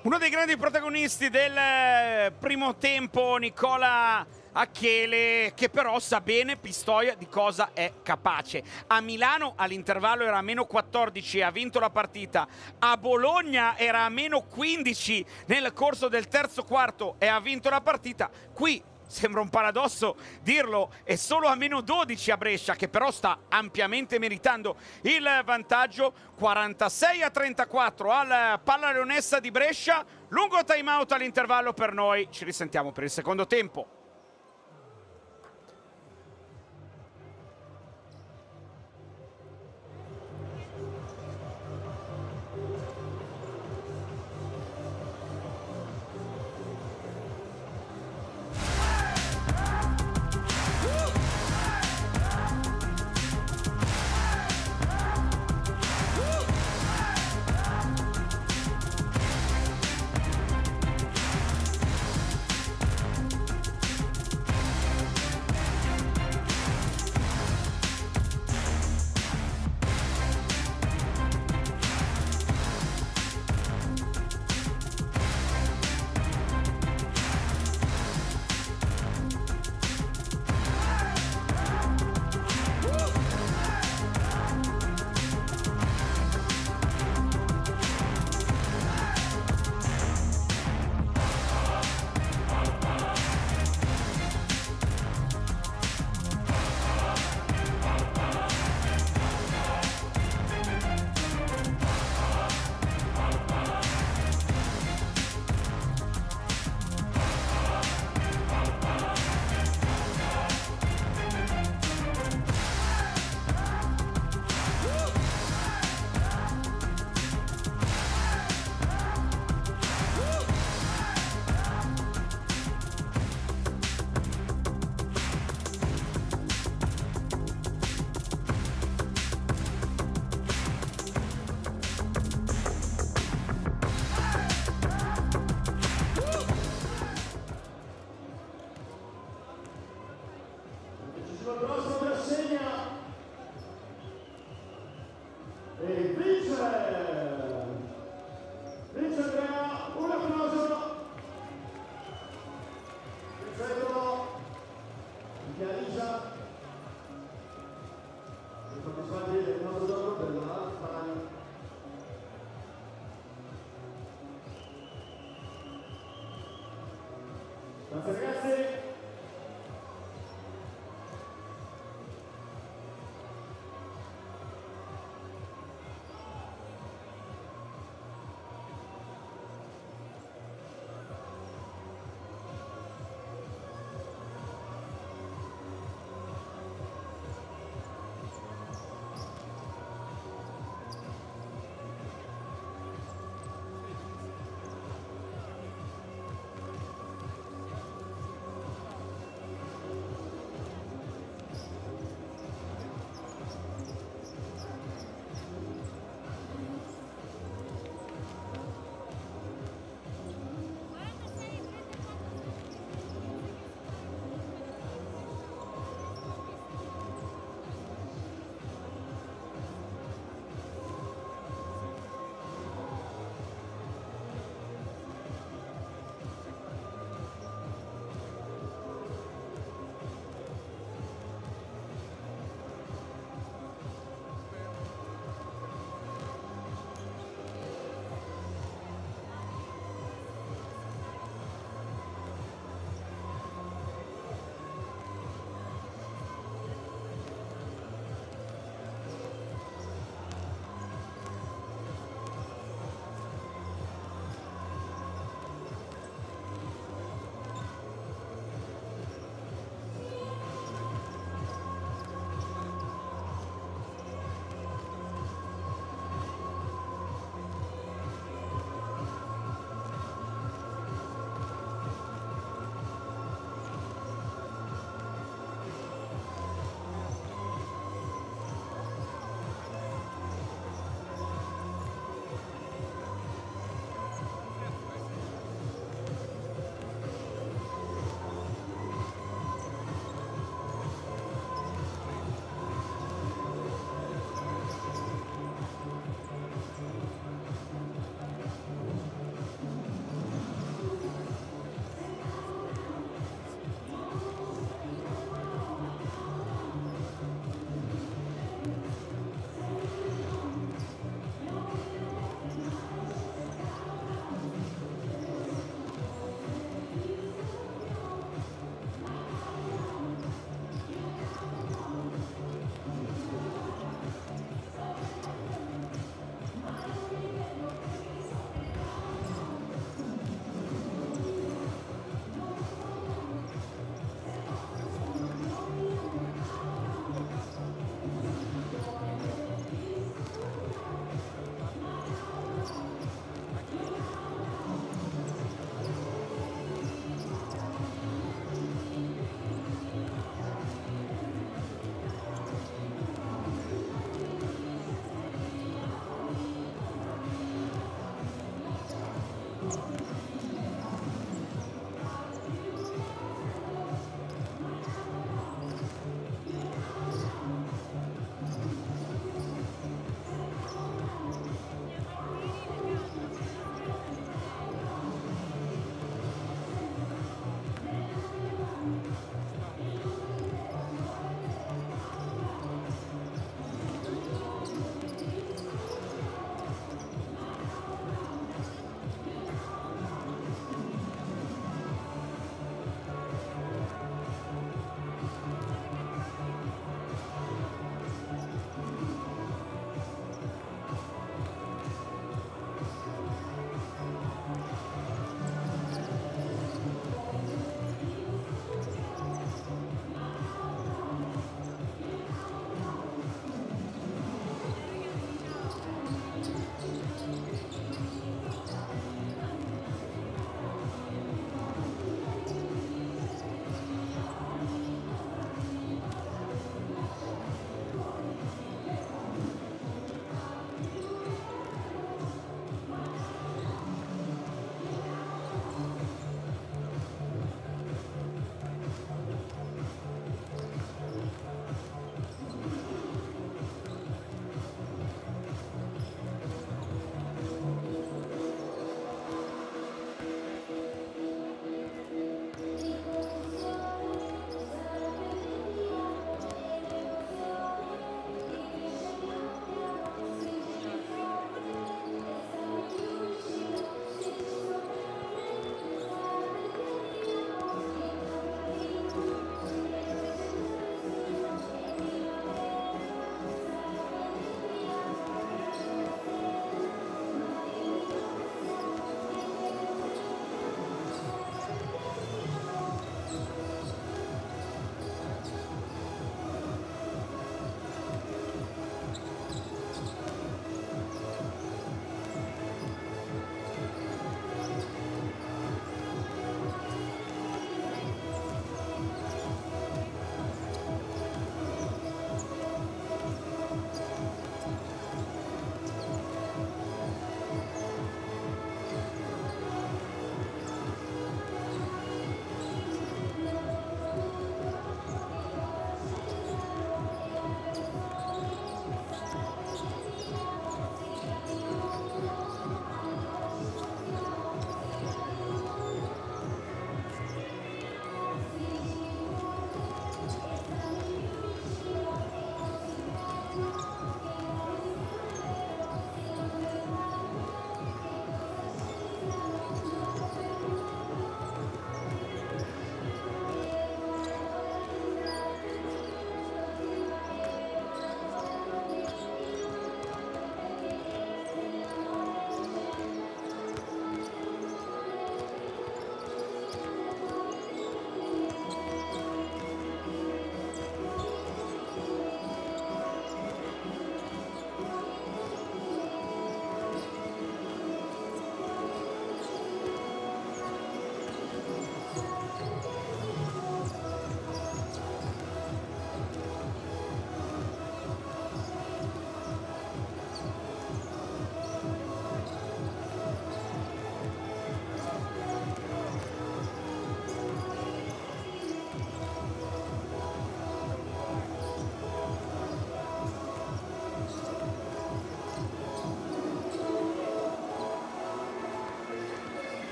Uno dei grandi protagonisti del primo tempo, Nicola Achele, che però sa bene Pistoia di cosa è capace. A Milano all'intervallo era a -14 e ha vinto la partita. A Bologna era a -15 nel corso del terzo quarto e ha vinto la partita. Qui sembra un paradosso dirlo, è solo a -12 a Brescia, che però sta ampiamente meritando il vantaggio. 46-34 al Palla Leonessa di Brescia. Lungo time out all'intervallo per noi. Ci risentiamo per il secondo tempo.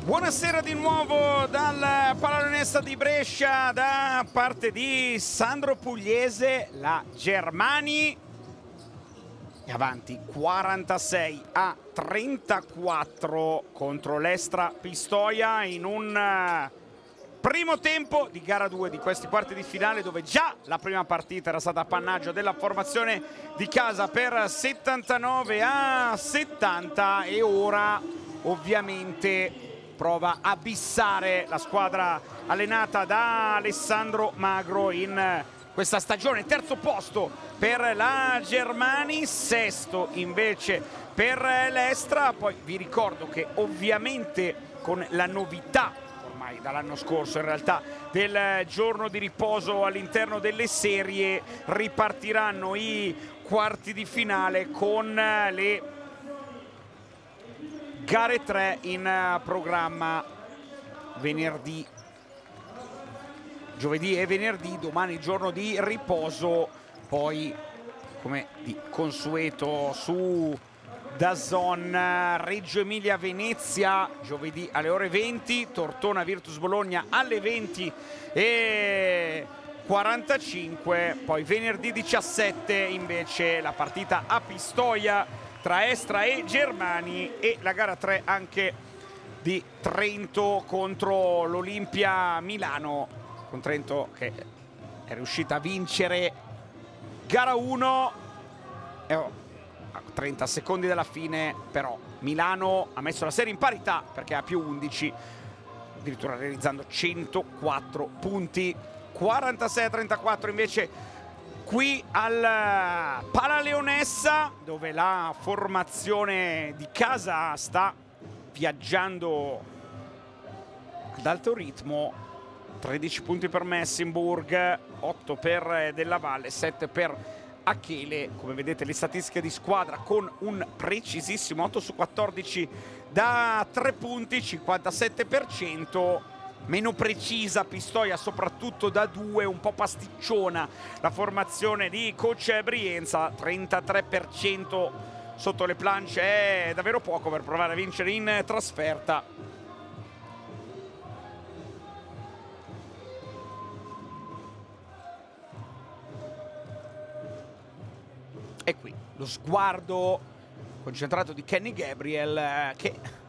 Buonasera di nuovo dal Pallacanestro di Brescia da parte di Sandro Pugliese. La Germani è avanti 46-34 contro l'Estra Pistoia in un primo tempo di gara 2 di questi quarti di finale, dove già la prima partita era stata appannaggio della formazione di casa per 79-70 e ora ovviamente prova a bissare la squadra allenata da Alessandro Magro in questa stagione. Terzo posto per la Germani, sesto invece per l'Estra. Poi vi ricordo che ovviamente con la novità ormai dall'anno scorso in realtà del giorno di riposo all'interno delle serie, ripartiranno i quarti di finale con le gare 3 in programma venerdì, giovedì e venerdì. Domani giorno di riposo, poi come di consueto su DAZN Reggio Emilia Venezia giovedì alle ore 20, Tortona Virtus Bologna alle 20:45, poi venerdì 17 invece la partita a Pistoia tra Estra e Germani e la gara 3 anche di Trento contro l'Olimpia Milano, con Trento che è riuscita a vincere gara 1 a 30 secondi dalla fine, però Milano ha messo la serie in parità perché ha più 11, addirittura realizzando 104 punti. 46-34 invece qui al Palaleonessa, dove la formazione di casa sta viaggiando ad alto ritmo. 13 punti per Messenburg, 8 per Della Valle, 7 per Achele. Come vedete le statistiche di squadra con un precisissimo 8 su 14 da 3 punti, 57%. Meno precisa Pistoia soprattutto da 2, un po' pasticciona la formazione di coach Brienza, 33% sotto le planche è davvero poco per provare a vincere in trasferta. E qui lo sguardo concentrato di Kenny Gabriel che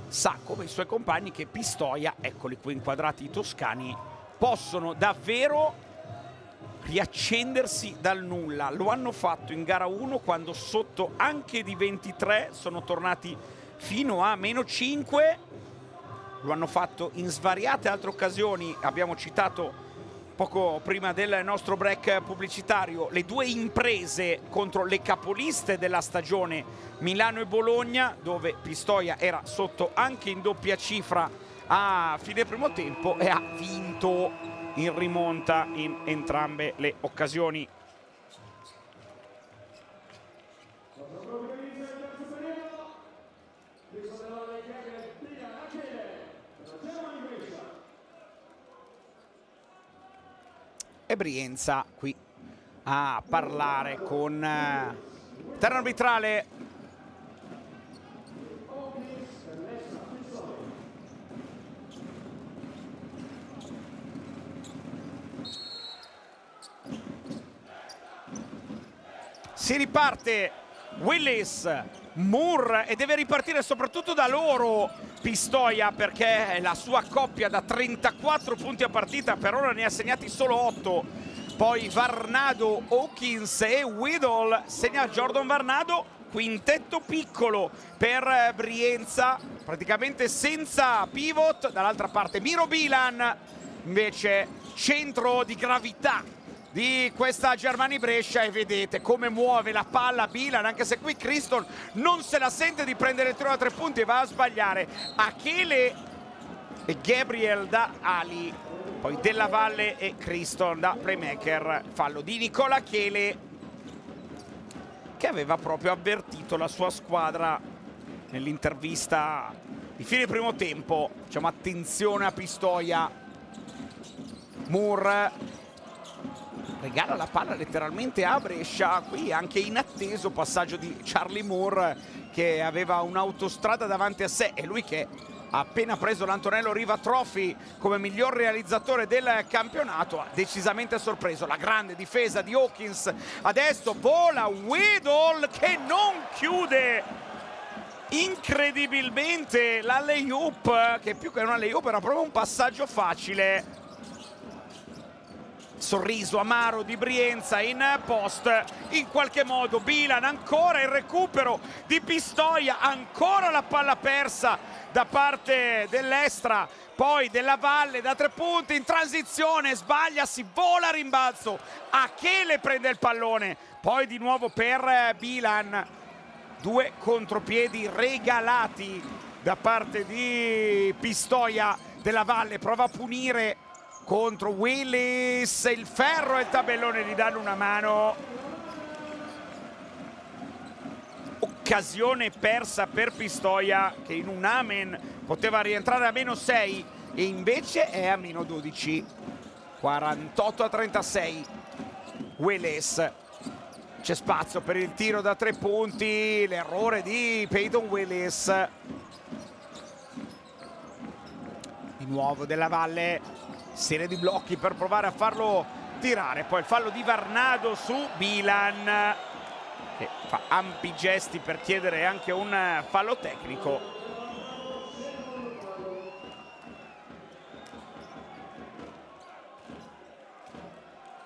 sa come i suoi compagni che Pistoia, eccoli qui inquadrati i toscani, possono davvero riaccendersi dal nulla. Lo hanno fatto in gara 1 quando sotto anche di 23 sono tornati fino a -5, lo hanno fatto in svariate altre occasioni. Abbiamo citato poco prima del nostro break pubblicitario le due imprese contro le capoliste della stagione, Milano e Bologna, dove Pistoia era sotto anche in doppia cifra a fine primo tempo e ha vinto in rimonta in entrambe le occasioni. E Brienza qui a parlare con terno arbitrale. Si riparte Willis, Moore, e deve ripartire soprattutto da loro Pistoia, perché la sua coppia da 34 punti a partita per ora ne ha segnati solo 8. Poi Varnado, Hawkins e Whittle, segna Jordan Varnado, quintetto piccolo per Brienza, praticamente senza pivot. Dall'altra parte Miro Bilan, invece centro di gravità di questa Germani Brescia, e vedete come muove la palla Bilan, anche se qui Criston non se la sente di prendere il tiro da 3 punti e va a sbagliare. Achele e Gabriel da ali, poi Della Valle e Criston da playmaker. Fallo di Nicola Achele, che aveva proprio avvertito la sua squadra nell'intervista di fine primo tempo. Diciamo attenzione a Pistoia. Moore regala la palla letteralmente a Brescia, qui anche inatteso passaggio di Charlie Moore, che aveva un'autostrada davanti a sé, e lui che ha appena preso l'Antonello Riva Trophy come miglior realizzatore del campionato, ha decisamente sorpreso. La grande difesa di Hawkins, adesso vola Weddle che non chiude incredibilmente la layup, che più che una layup era proprio un passaggio facile. Sorriso amaro di Brienza in post, in qualche modo Bilan, ancora il recupero di Pistoia, ancora la palla persa da parte dell'Estra, poi della Valle da 3 punti, in transizione sbaglia, si vola a rimbalzo, Achele prende il pallone, poi di nuovo per Bilan, 2 contropiedi regalati da parte di Pistoia. Della Valle prova a punire contro Willis, il ferro e il tabellone gli danno una mano. Occasione persa per Pistoia, che in un amen poteva rientrare a -6 e invece è a -12. 48-36. Willis, c'è spazio per il tiro da 3 punti, l'errore di Peyton Willis. Di nuovo Della Valle, serie di blocchi per provare a farlo tirare, poi il fallo di Varnado su Bilan, che fa ampi gesti per chiedere anche un fallo tecnico.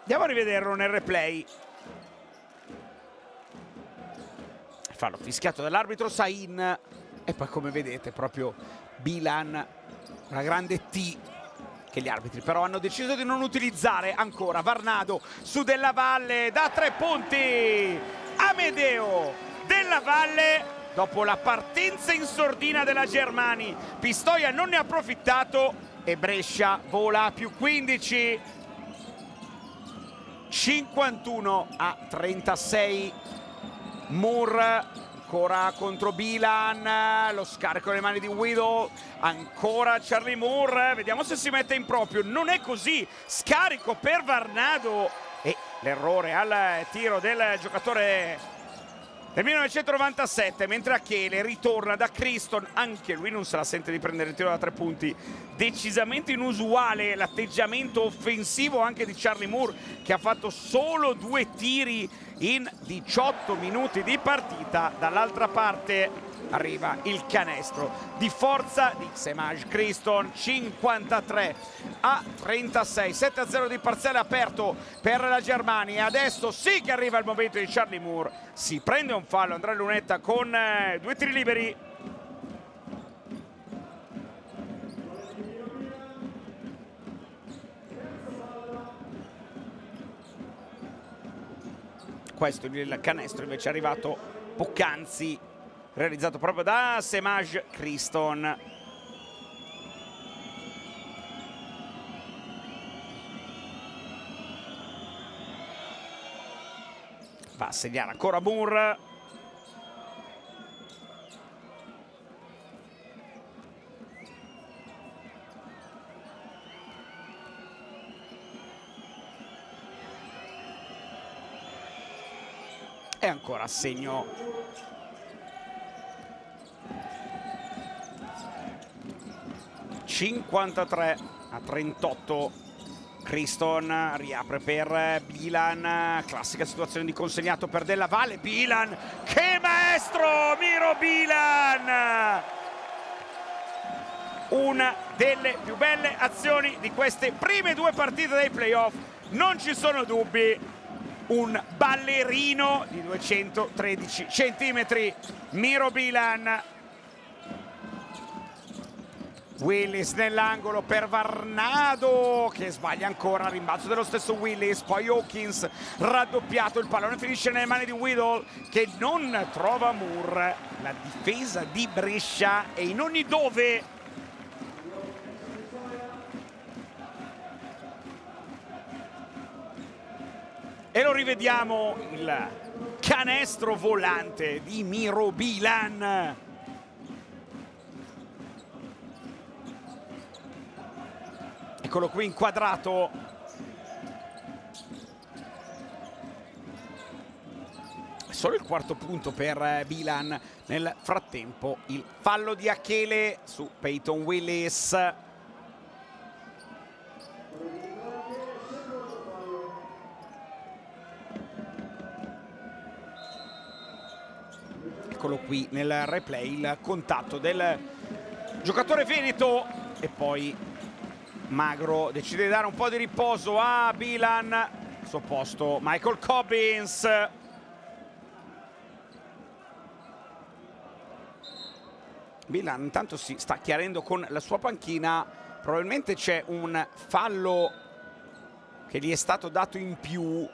Andiamo a rivederlo nel replay. Fallo fischiato dall'arbitro Sain, e poi come vedete proprio Bilan, una grande T che gli arbitri però hanno deciso di non utilizzare ancora. Varnado su Della Valle da 3 punti, Amedeo Della Valle dopo la partenza in sordina della Germani. Pistoia non ne ha approfittato e Brescia vola a +15. 51-36. Moore ancora contro Bilan, lo scarico nelle mani di Weddle, ancora Charlie Moore, vediamo se si mette in proprio, non è così, scarico per Varnado e l'errore al tiro del giocatore del 1997, mentre Achele ritorna da Criston, anche lui non se la sente di prendere il tiro da 3 punti, decisamente inusuale l'atteggiamento offensivo anche di Charlie Moore, che ha fatto solo 2 tiri in 18 minuti di partita. Dall'altra parte arriva il canestro di forza di Semaj Criston, 53-36, 7-0 di parziale aperto per la Germania. E adesso sì che arriva il momento di Charlie Moore, si prende un fallo Andrea Lunetta con 2 tiri liberi. Questo il canestro invece è arrivato poc'anzi, realizzato proprio da Semaj Criston. Va a segnare ancora Moore. E ancora segno (53-38). Criston riapre per Bilan, classica situazione di consegnato per Della Valle. Bilan, che maestro Miro Bilan, una delle più belle azioni di queste prime 2 partite dei playoff, non ci sono dubbi. Un ballerino di 213 centimetri, Miro Bilan. Willis nell'angolo per Varnado, che sbaglia ancora, rimbalzo dello stesso Willis, poi Hawkins raddoppiato, il pallone finisce nelle mani di Weddle che non trova Moore. La difesa di Brescia è in ogni dove. E lo rivediamo, il canestro volante di Miro Bilan. Eccolo qui inquadrato. Solo il quarto punto per Bilan. Nel frattempo il fallo di Achele su Peyton Willis. Eccolo qui nel replay il contatto del giocatore veneto e poi Magro decide di dare un po' di riposo a Bilan. Al suo posto Michael Cobbins. Bilan intanto si sta chiarendo con la sua panchina, probabilmente c'è un fallo che gli è stato dato in più.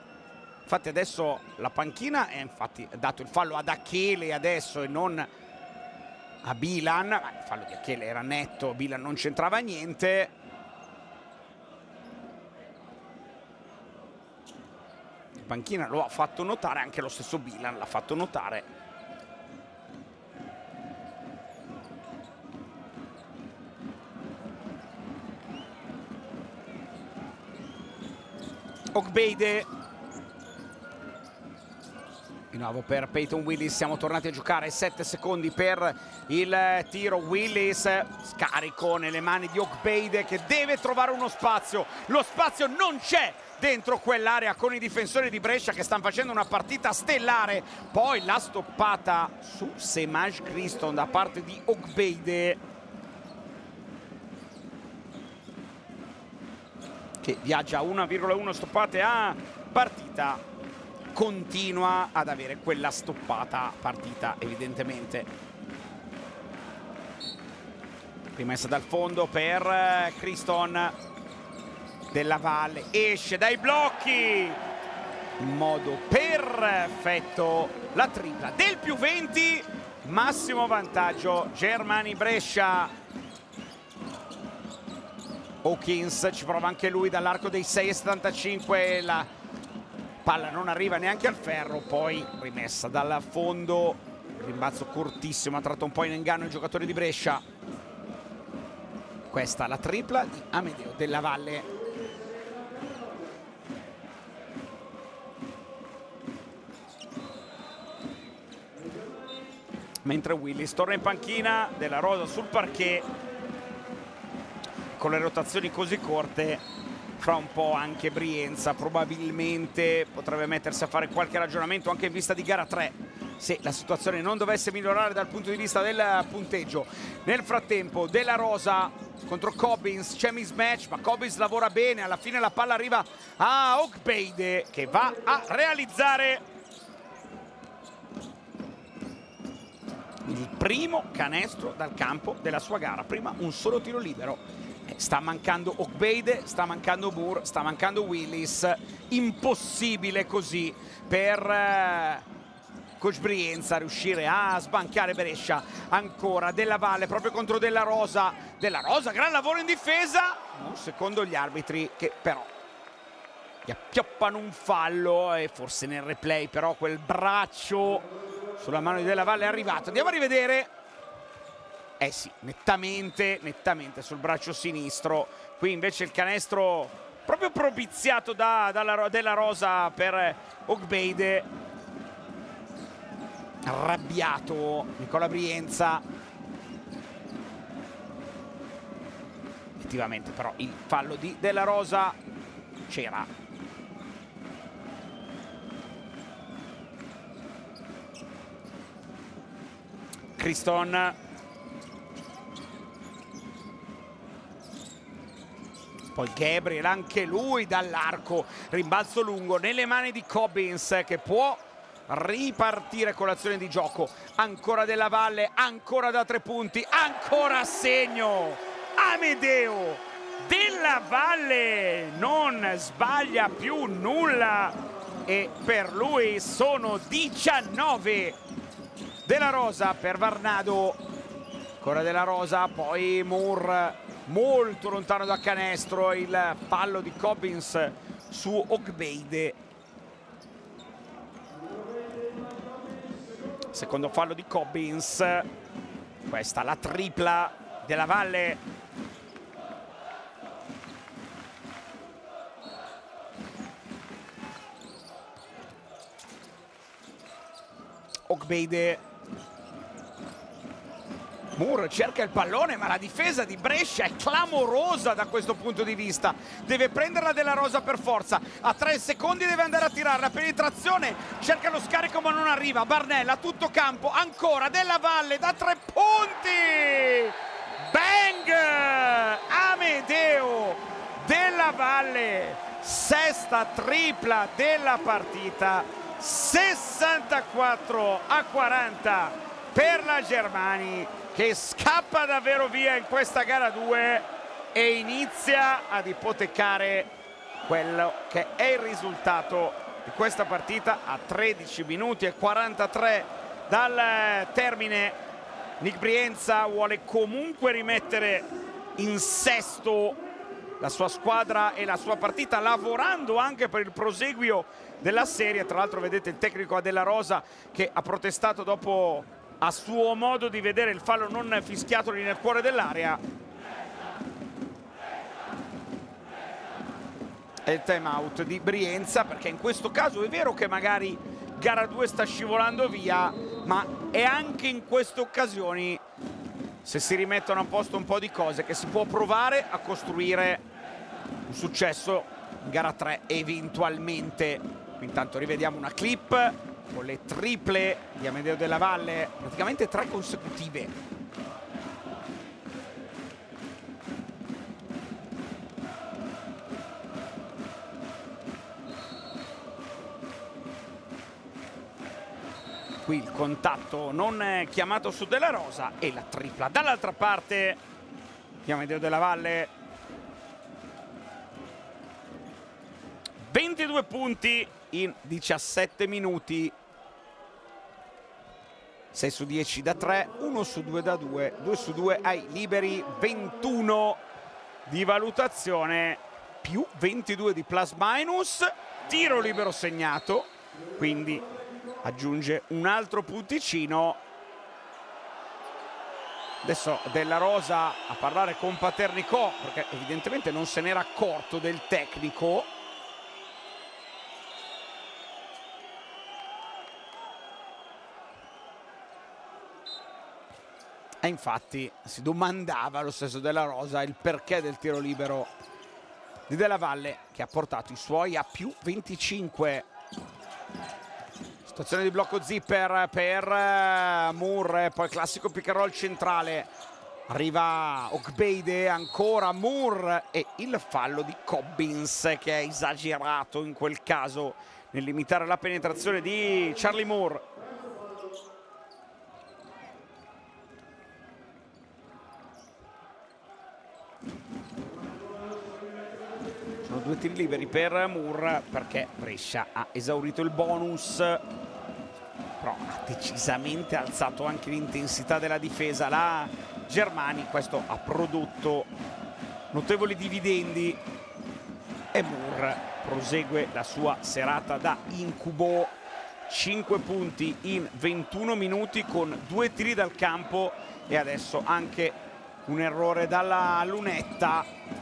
Infatti adesso la panchina è infatti dato il fallo ad Achele adesso e non a Bilan. Il fallo di Achele era netto, Bilan non c'entrava niente. La panchina lo ha fatto notare, anche lo stesso Bilan l'ha fatto notare. Ogbeide di nuovo per Peyton Willis. Siamo tornati a giocare, 7 secondi per il tiro. Willis, scarico nelle mani di Ogbeide che deve trovare uno spazio. Lo spazio non c'è dentro quell'area con i difensori di Brescia che stanno facendo una partita stellare. Poi la stoppata su Semaj Criston da parte di Ogbeide, che viaggia a 1,1 stoppate a partita, continua ad avere quella stoppata partita evidentemente. Rimessa dal fondo per Criston. Della Valle esce dai blocchi in modo perfetto, la tripla del +20, massimo vantaggio Germani Brescia. Hawkins ci prova anche lui dall'arco dei 6,75, la palla non arriva neanche al ferro, poi rimessa dal fondo, rimbalzo cortissimo, ha tratto un po' in inganno il giocatore di Brescia. Questa la tripla di Amedeo Della Valle. Mentre Willis torna in panchina, Della Rosa sul parquet. Con le rotazioni così corte, fra un po' anche Brienza probabilmente potrebbe mettersi a fare qualche ragionamento anche in vista di gara 3, se la situazione non dovesse migliorare dal punto di vista del punteggio. Nel frattempo Della Rosa contro Cobbins, c'è mismatch, ma Cobbins lavora bene, alla fine la palla arriva a Ogbeide che va a realizzare il primo canestro dal campo della sua gara. Prima un solo tiro libero. Sta mancando Ogbeide, sta mancando Moore, sta mancando Willis. Impossibile così per coach Brienza riuscire a sbanchiare Brescia. Ancora Della Valle proprio contro Della Rosa. Della Rosa, gran lavoro in difesa, secondo gli arbitri, che però gli appioppano un fallo e forse nel replay però quel braccio sulla mano di Della Valle è arrivato. Andiamo a rivedere. Eh sì, nettamente sul braccio sinistro. Qui invece il canestro proprio propiziato Della Rosa per Ogbeide. Arrabbiato Nicola Brienza. Effettivamente però il fallo di Della Rosa c'era. Criston. Poi Gabriel, anche lui dall'arco, rimbalzo lungo nelle mani di Cobbins che può ripartire con l'azione di gioco. Ancora Della Valle, ancora da 3 punti, ancora a segno Amedeo Della Valle, non sbaglia più nulla e per lui sono 19. Della Rosa per Varnado, ancora Della Rosa, poi Moore molto lontano da canestro, il fallo di Cobbins su Ogbeide. Secondo fallo di Cobbins, questa la tripla Della Valle. Ogbeide. Moore cerca il pallone, ma la difesa di Brescia è clamorosa da questo punto di vista. Deve prenderla Della Rosa per forza. A 3 secondi deve andare a tirare. La penetrazione, cerca lo scarico ma non arriva. Barnella, tutto campo, ancora Della Valle da 3 punti. Bang! Amedeo Della Valle, sesta tripla della partita. 64-40 per la Germani, che scappa davvero via in questa gara 2 e inizia ad ipotecare quello che è il risultato di questa partita a 13 minuti e 43 dal termine. Nick Brienza vuole comunque rimettere in sesto la sua squadra e la sua partita, lavorando anche per il proseguio della serie. Tra l'altro vedete il tecnico Della Rosa che ha protestato dopo, a suo modo di vedere, il fallo non fischiatoli nel cuore dell'area. È il time out di Brienza, perché in questo caso è vero che magari gara 2 sta scivolando via, ma è anche in queste occasioni, se si rimettono a posto un po' di cose, che si può provare a costruire un successo in gara 3 eventualmente. Intanto rivediamo una clip con le triple di Amedeo Della Valle, praticamente 3 consecutive. Qui il contatto non chiamato su Della Rosa e la tripla dall'altra parte di Amedeo Della Valle. 22 punti in 17 minuti. 6 su 10 da 3, 1 su 2 da 2, 2 su 2 ai liberi, 21 di valutazione, più 22 di plus minus, tiro libero segnato, quindi aggiunge un altro punticino. Adesso Della Rosa a parlare con Paternicò, perché evidentemente non se n'era accorto del tecnico. E infatti si domandava lo stesso Della Rosa il perché del tiro libero di Della Valle, che ha portato i suoi a più 25. Situazione di blocco zipper per Moore, poi classico pick and roll centrale. Arriva Ogbeide, ancora Moore e il fallo di Cobbins, che è esagerato in quel caso nel limitare la penetrazione di Charlie Moore. Sono 2 tiri liberi per Moore, perché Brescia ha esaurito il bonus, però ha decisamente alzato anche l'intensità della difesa la Germani. Questo ha prodotto notevoli dividendi e Moore prosegue la sua serata da incubo. 5 punti in 21 minuti con 2 tiri dal campo e adesso anche un errore dalla lunetta.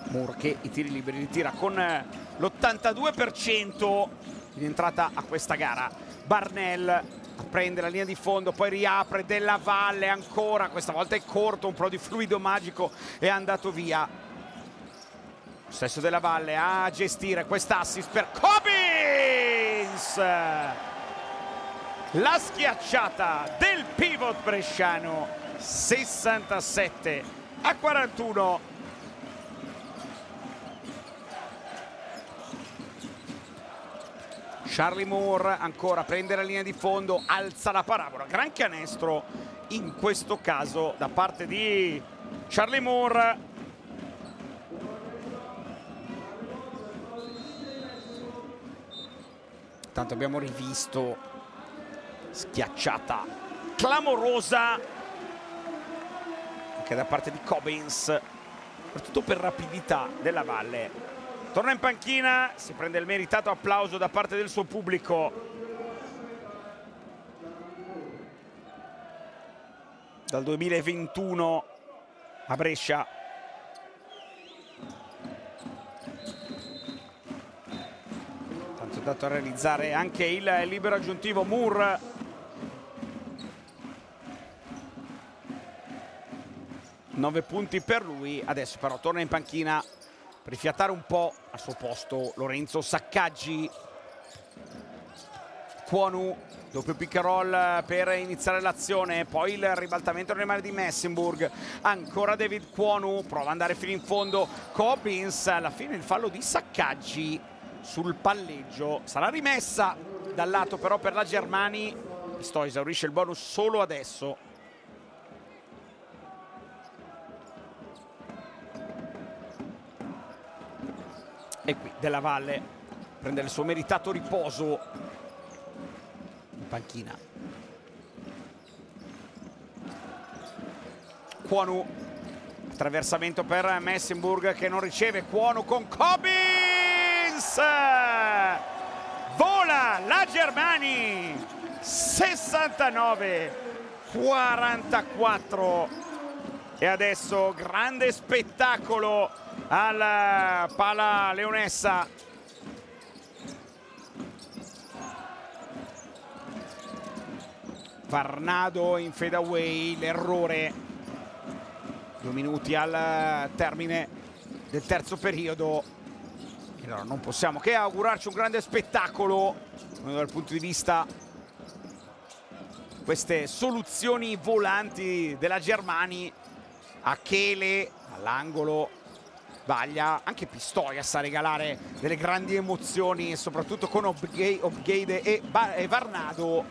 Moore che i tiri liberi li tira con l'82% in entrata a questa gara. Barnell prende la linea di fondo, poi riapre, Della Valle ancora, questa volta è corto, un po' di fluido magico è andato via. Stesso Della Valle a gestire quest'assist per Cobbins, la schiacciata del pivot bresciano. 67-41. Charlie Moore ancora prende la linea di fondo, alza la parabola, gran canestro in questo caso da parte di Charlie Moore. Tanto abbiamo rivisto schiacciata clamorosa anche da parte di Cobbins, soprattutto per rapidità Della Valle. Torna in panchina, si prende il meritato applauso da parte del suo pubblico. Dal 2021 a Brescia. andato a realizzare anche il libero aggiuntivo Moore. Nove punti per lui. Adesso però torna in panchina per rifiatare un po'. Al suo posto Lorenzo Saccaggi. Kwonu, doppio pick and roll per iniziare l'azione, poi il ribaltamento nelle mani di Messenburg, ancora David Kwonu, prova ad andare fino in fondo Cobbins, alla fine il fallo di Saccaggi sul palleggio, sarà rimessa dal lato però per la Germani. Pistoia esaurisce il bonus solo adesso. E qui Della Valle prende il suo meritato riposo in panchina. Kwonu, attraversamento per Messenburg che non riceve. Kwonu con Cobbins, vola la Germani, 69-44. E adesso grande spettacolo alla pala leonessa. Varnado in fadeaway, l'errore. 2 minuti al termine del terzo periodo. E allora non possiamo che augurarci un grande spettacolo dal punto di vista queste soluzioni volanti della Germani. Achele all'angolo, sbaglia, anche Pistoia sa regalare delle grandi emozioni, soprattutto con Obgeide e Varnado.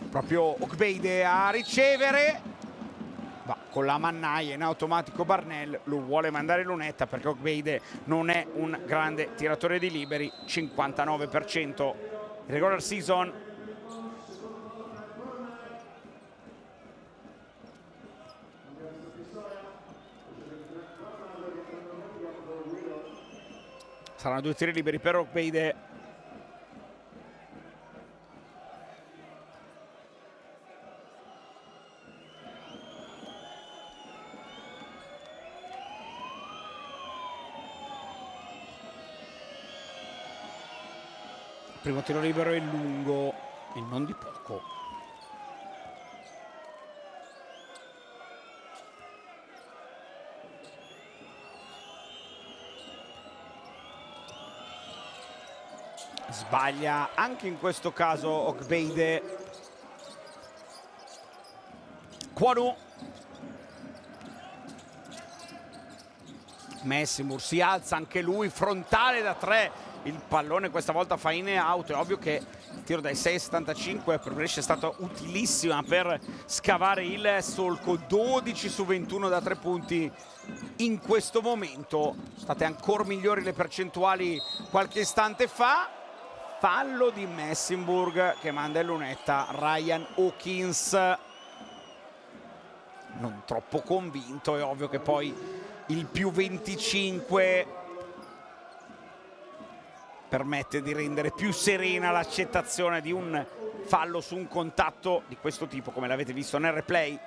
Proprio Ogbeide a ricevere, va con la mannaia in automatico. Barnell lo vuole mandare in lunetta perché Ogbeide non è un grande tiratore di liberi. 59% regular season. Saranno 2 tiri liberi per Ogbeide. Primo tiro libero è lungo e non di poco. Sbaglia anche in questo caso Ogbeide. Kwonu. Messenburg si alza anche lui, frontale da 3. Il pallone questa volta fa in e out. È ovvio che il tiro dai 6,75 per Brescia è stato utilissima per scavare il solco. 12 su 21 da 3 punti in questo momento. State ancora migliori le percentuali qualche istante fa. Fallo di Messenburg che manda in lunetta Ryan Hawkins. Non troppo convinto, è ovvio che poi il più 25 permette di rendere più serena l'accettazione di un fallo su un contatto di questo tipo, come l'avete visto nel replay.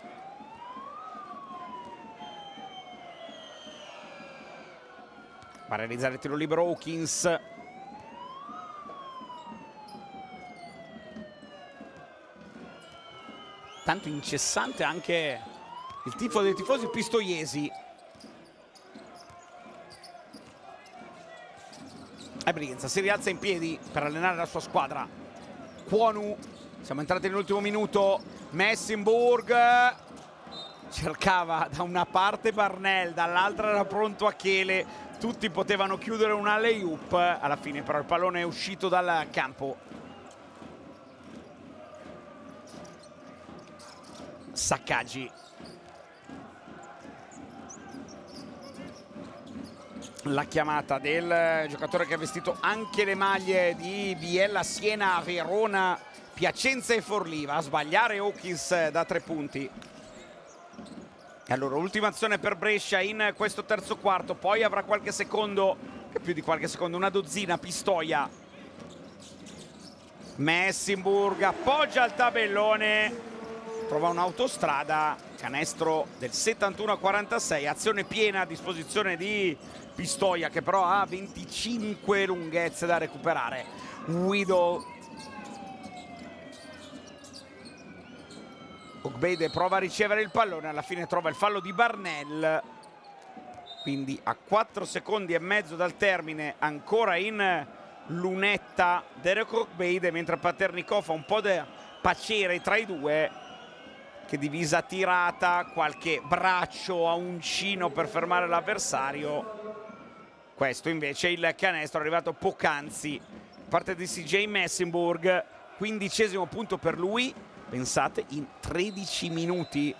Va a realizzare il tiro libero Hawkins. Tanto incessante anche il tifo dei tifosi pistoiesi. E Brienza si rialza in piedi per allenare la sua squadra. Kwonu, siamo entrati nell'ultimo minuto. Messenburg cercava da una parte Barnell, dall'altra era pronto Achele. Tutti potevano chiudere un alley-oop. Alla fine però il pallone è uscito dal campo. Saccaggi. La chiamata del giocatore che ha vestito anche le maglie di Biella, Siena, Verona, Piacenza e Forlì. Va a sbagliare Hawkins da 3 punti. E allora ultima azione per Brescia in questo terzo quarto. Poi avrà qualche secondo, che più di qualche secondo, una dozzina. Pistoia. Messenburg appoggia il tabellone, trova un'autostrada, canestro del 71-46, azione piena a disposizione di Pistoia, che però ha 25 lunghezze da recuperare. Whittle. Ogbeide prova a ricevere il pallone, alla fine trova il fallo di Barnell. Quindi a 4 secondi e mezzo dal termine, ancora in lunetta Derek Ogbeide, mentre Paternikov ha un po' da pacere tra i due, che divisa tirata, qualche braccio a uncino per fermare l'avversario. Questo invece è il canestro arrivato poc'anzi, parte di CJ Messenburg, 15° punto per lui, pensate, in 13 minuti.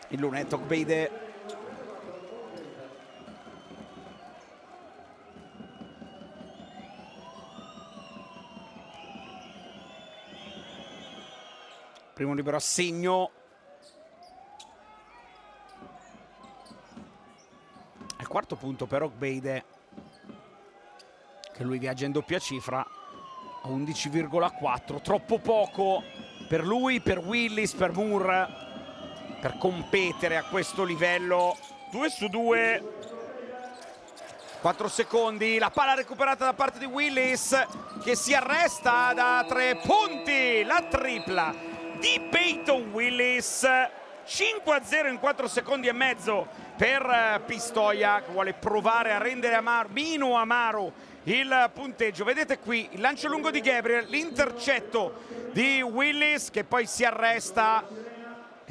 Il lunetto Ogbeide. Primo libero a segno. Al quarto punto per Ogbeide, che lui viaggia in doppia cifra a 11,4. Troppo poco per lui, per Willis, per Moore, per competere a questo livello. 2 su 2, 4 secondi, la palla recuperata da parte di Willis, che si arresta da 3 punti, la tripla di Peyton Willis. 5-0 in 4 secondi e mezzo per Pistoia, che vuole provare a rendere meno amaro il punteggio. Vedete qui il lancio lungo di Gabriel, l'intercetto di Willis, che poi si arresta,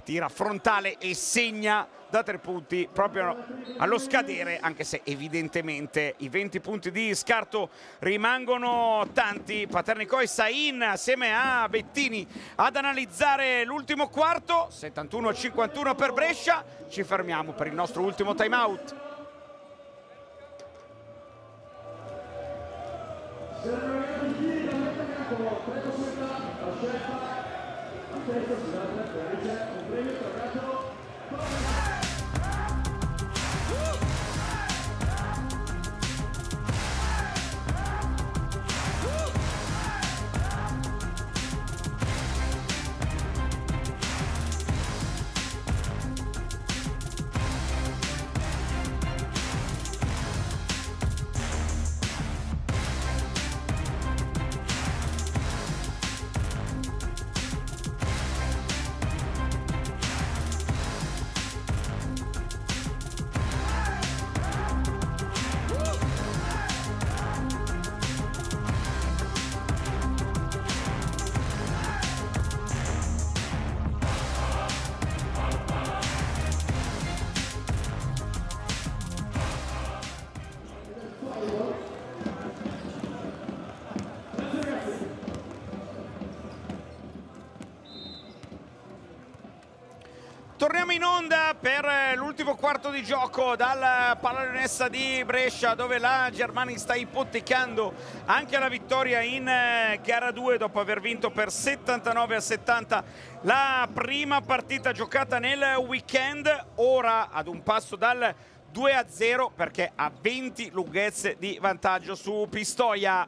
tira frontale e segna da 3 punti proprio allo scadere, anche se evidentemente i 20 punti di scarto rimangono tanti. Paternikov e Sain assieme a Bettini ad analizzare l'ultimo quarto. 71-51 per Brescia. Ci fermiamo per il nostro ultimo time out. Torniamo in onda per l'ultimo quarto di gioco dal Pallonessa di Brescia, dove la Germani sta ipotecando anche la vittoria in gara 2 dopo aver vinto per 79-70 la prima partita giocata nel weekend. Ora ad un passo dal 2-0 perché ha 20 lunghezze di vantaggio su Pistoia.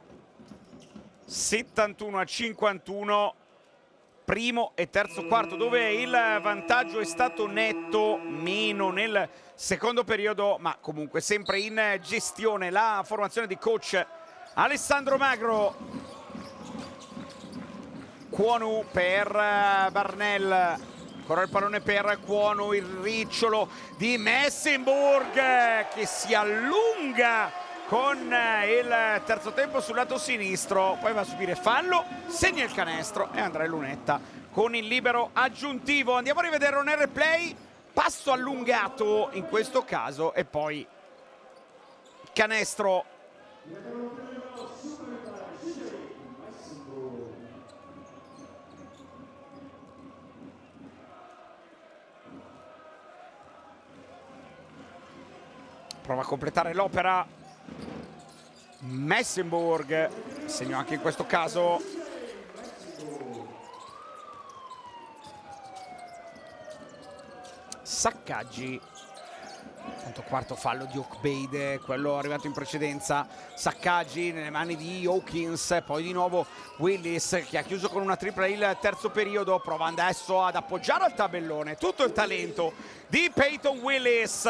71-51. Primo e terzo quarto, dove il vantaggio è stato netto, meno nel secondo periodo, ma comunque sempre in gestione la formazione di coach Alessandro Magro. Kwonu per Barnell, ancora il pallone per Kwonu, il ricciolo di Messenburg che si allunga con il terzo tempo sul lato sinistro, poi va a subire fallo, segna il canestro e andrà in lunetta con il libero aggiuntivo. Andiamo a rivederlo nel replay, passo allungato in questo caso e poi canestro. Prova a completare l'opera Messenburg, segno anche in questo caso. Saccaggi. Quarto fallo di Okbeide, quello arrivato in precedenza. Saccaggi nelle mani di Hawkins, poi di nuovo Willis che ha chiuso con una tripla il terzo periodo, prova adesso ad appoggiare al tabellone tutto il talento di Peyton Willis.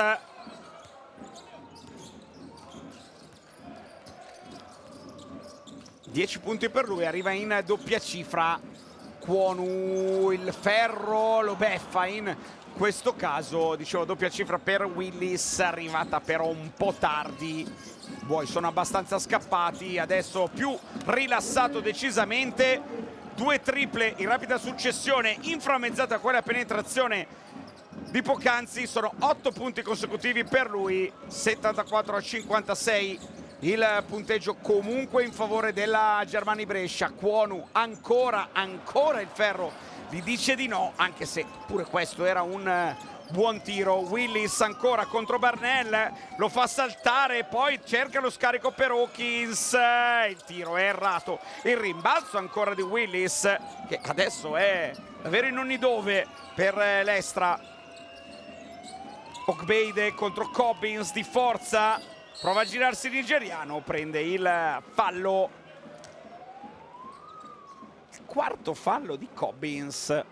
Dieci punti per lui, arriva in doppia cifra. Kwonu, il ferro lo beffa, in questo caso dicevo doppia cifra per Willis, arrivata però un po' tardi. Buoi sono abbastanza scappati, adesso più rilassato decisamente. Due triple in rapida successione, inframmezzata quella penetrazione di poc'anzi, sono 8 punti consecutivi per lui, 74-56 il punteggio comunque in favore della Germania Brescia. Kwonu ancora il ferro gli dice di no, anche se pure questo era un buon tiro. Willis ancora contro Barnell, lo fa saltare, poi cerca lo scarico per Hawkins, il tiro è errato, il rimbalzo ancora di Willis che adesso è davvero in ogni dove per l'Estra. Okbeide contro Cobbins di forza, prova a girarsi il nigeriano, prende il fallo, il quarto fallo di Cobbins.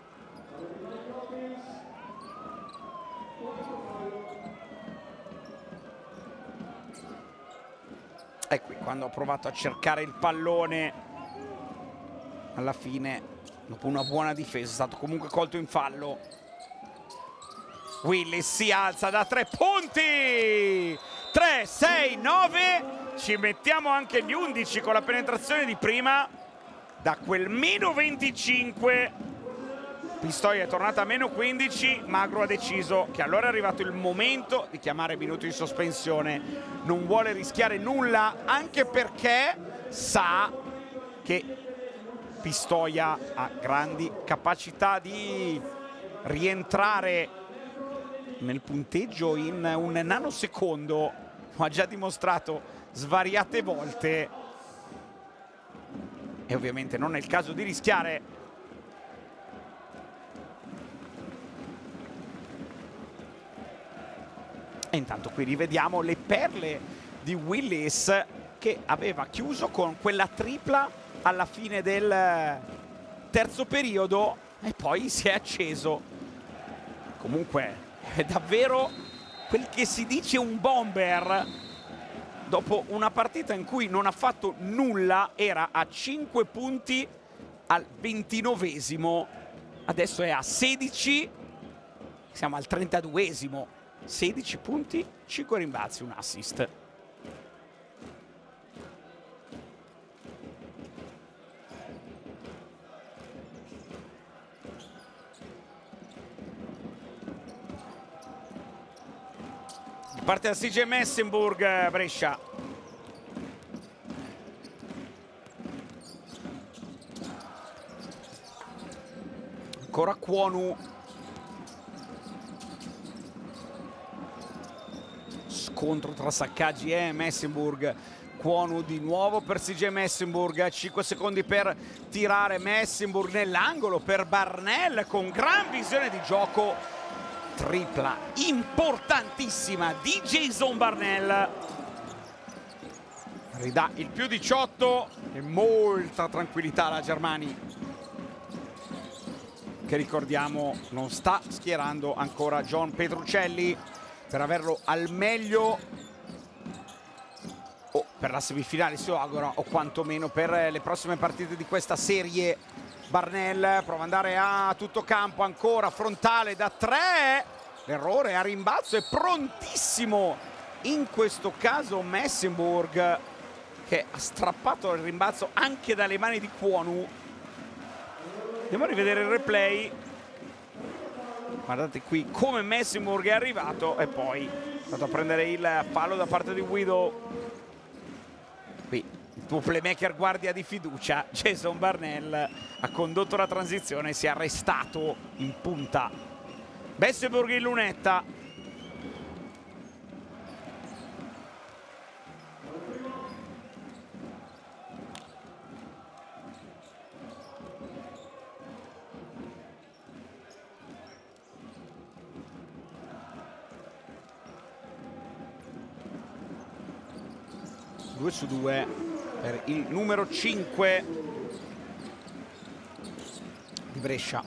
E qui quando ha provato a cercare il pallone, alla fine dopo una buona difesa è stato comunque colto in fallo. Willis si alza da 3 punti, 3, 6, 9, ci mettiamo anche gli 11 con la penetrazione di prima. Da quel meno 25 Pistoia è tornata a meno 15, Magro ha deciso che allora è arrivato il momento di chiamare minuto di sospensione, non vuole rischiare nulla anche perché sa che Pistoia ha grandi capacità di rientrare nel punteggio in un nanosecondo, lo ha già dimostrato svariate volte e ovviamente non è il caso di rischiare. E intanto qui rivediamo le perle di Willis che aveva chiuso con quella tripla alla fine del terzo periodo e poi si è acceso. Comunque è davvero quel che si dice un bomber. Dopo una partita in cui non ha fatto nulla, era a 5 punti al 29esimo, adesso è a 16, siamo al 32esimo, 16 punti, 5 rimbalzi, un assist. Parte da CJ Messenburg, Brescia. Ancora Kwonu. Scontro tra Saccaggi e Messenburg. Kwonu di nuovo per CJ Messenburg, 5 secondi per tirare. Messenburg nell'angolo per Barnell con gran visione di gioco. Tripla importantissima di Jason Barnell, ridà il più 18 e molta tranquillità alla Germania, che ricordiamo non sta schierando ancora John Petruccelli per averlo al meglio o per la semifinale si augura, o quantomeno per le prossime partite di questa serie. Barnell prova ad andare a tutto campo, ancora frontale da 3, l'errore a rimbalzo, è prontissimo in questo caso Messenburg che ha strappato il rimbalzo anche dalle mani di Kwonu. Andiamo a rivedere il replay, guardate qui come Messenburg è arrivato e poi è stato a prendere il fallo da parte di Guido. Qui il tuo playmaker guardia di fiducia, Jason Barnell, ha condotto la transizione e si è arrestato in punta. Messenburg in lunetta. 2-2 per il numero 5 di Brescia.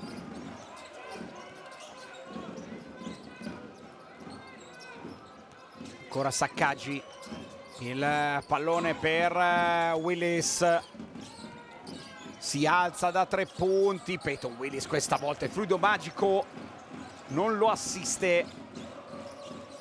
Ancora Saccaggi, il pallone per Willis, si alza da 3 punti, Peyton Willis questa volta è fluido magico, non lo assiste,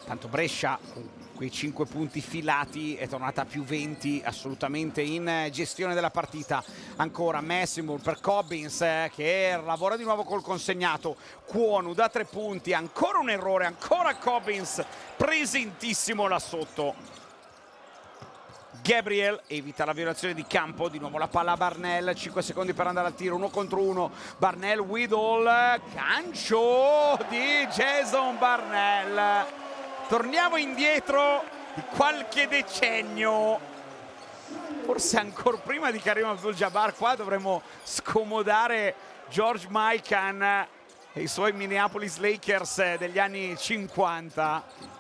tanto Brescia con quei 5 punti filati è tornata a più 20 assolutamente in gestione della partita. Ancora Messimur per Cobbins che lavora di nuovo col consegnato, Kwonu da 3 punti, ancora un errore, ancora Cobbins presentissimo là sotto. Gabriel evita la violazione di campo, di nuovo la palla a Barnell, 5 secondi per andare al tiro, 1 contro 1, Barnell, Whittle, gancio di Jason Barnell. Torniamo indietro di qualche decennio, forse ancora prima di Kareem Abdul-Jabbar. Qua dovremmo scomodare George Mikan e i suoi Minneapolis Lakers degli anni 50.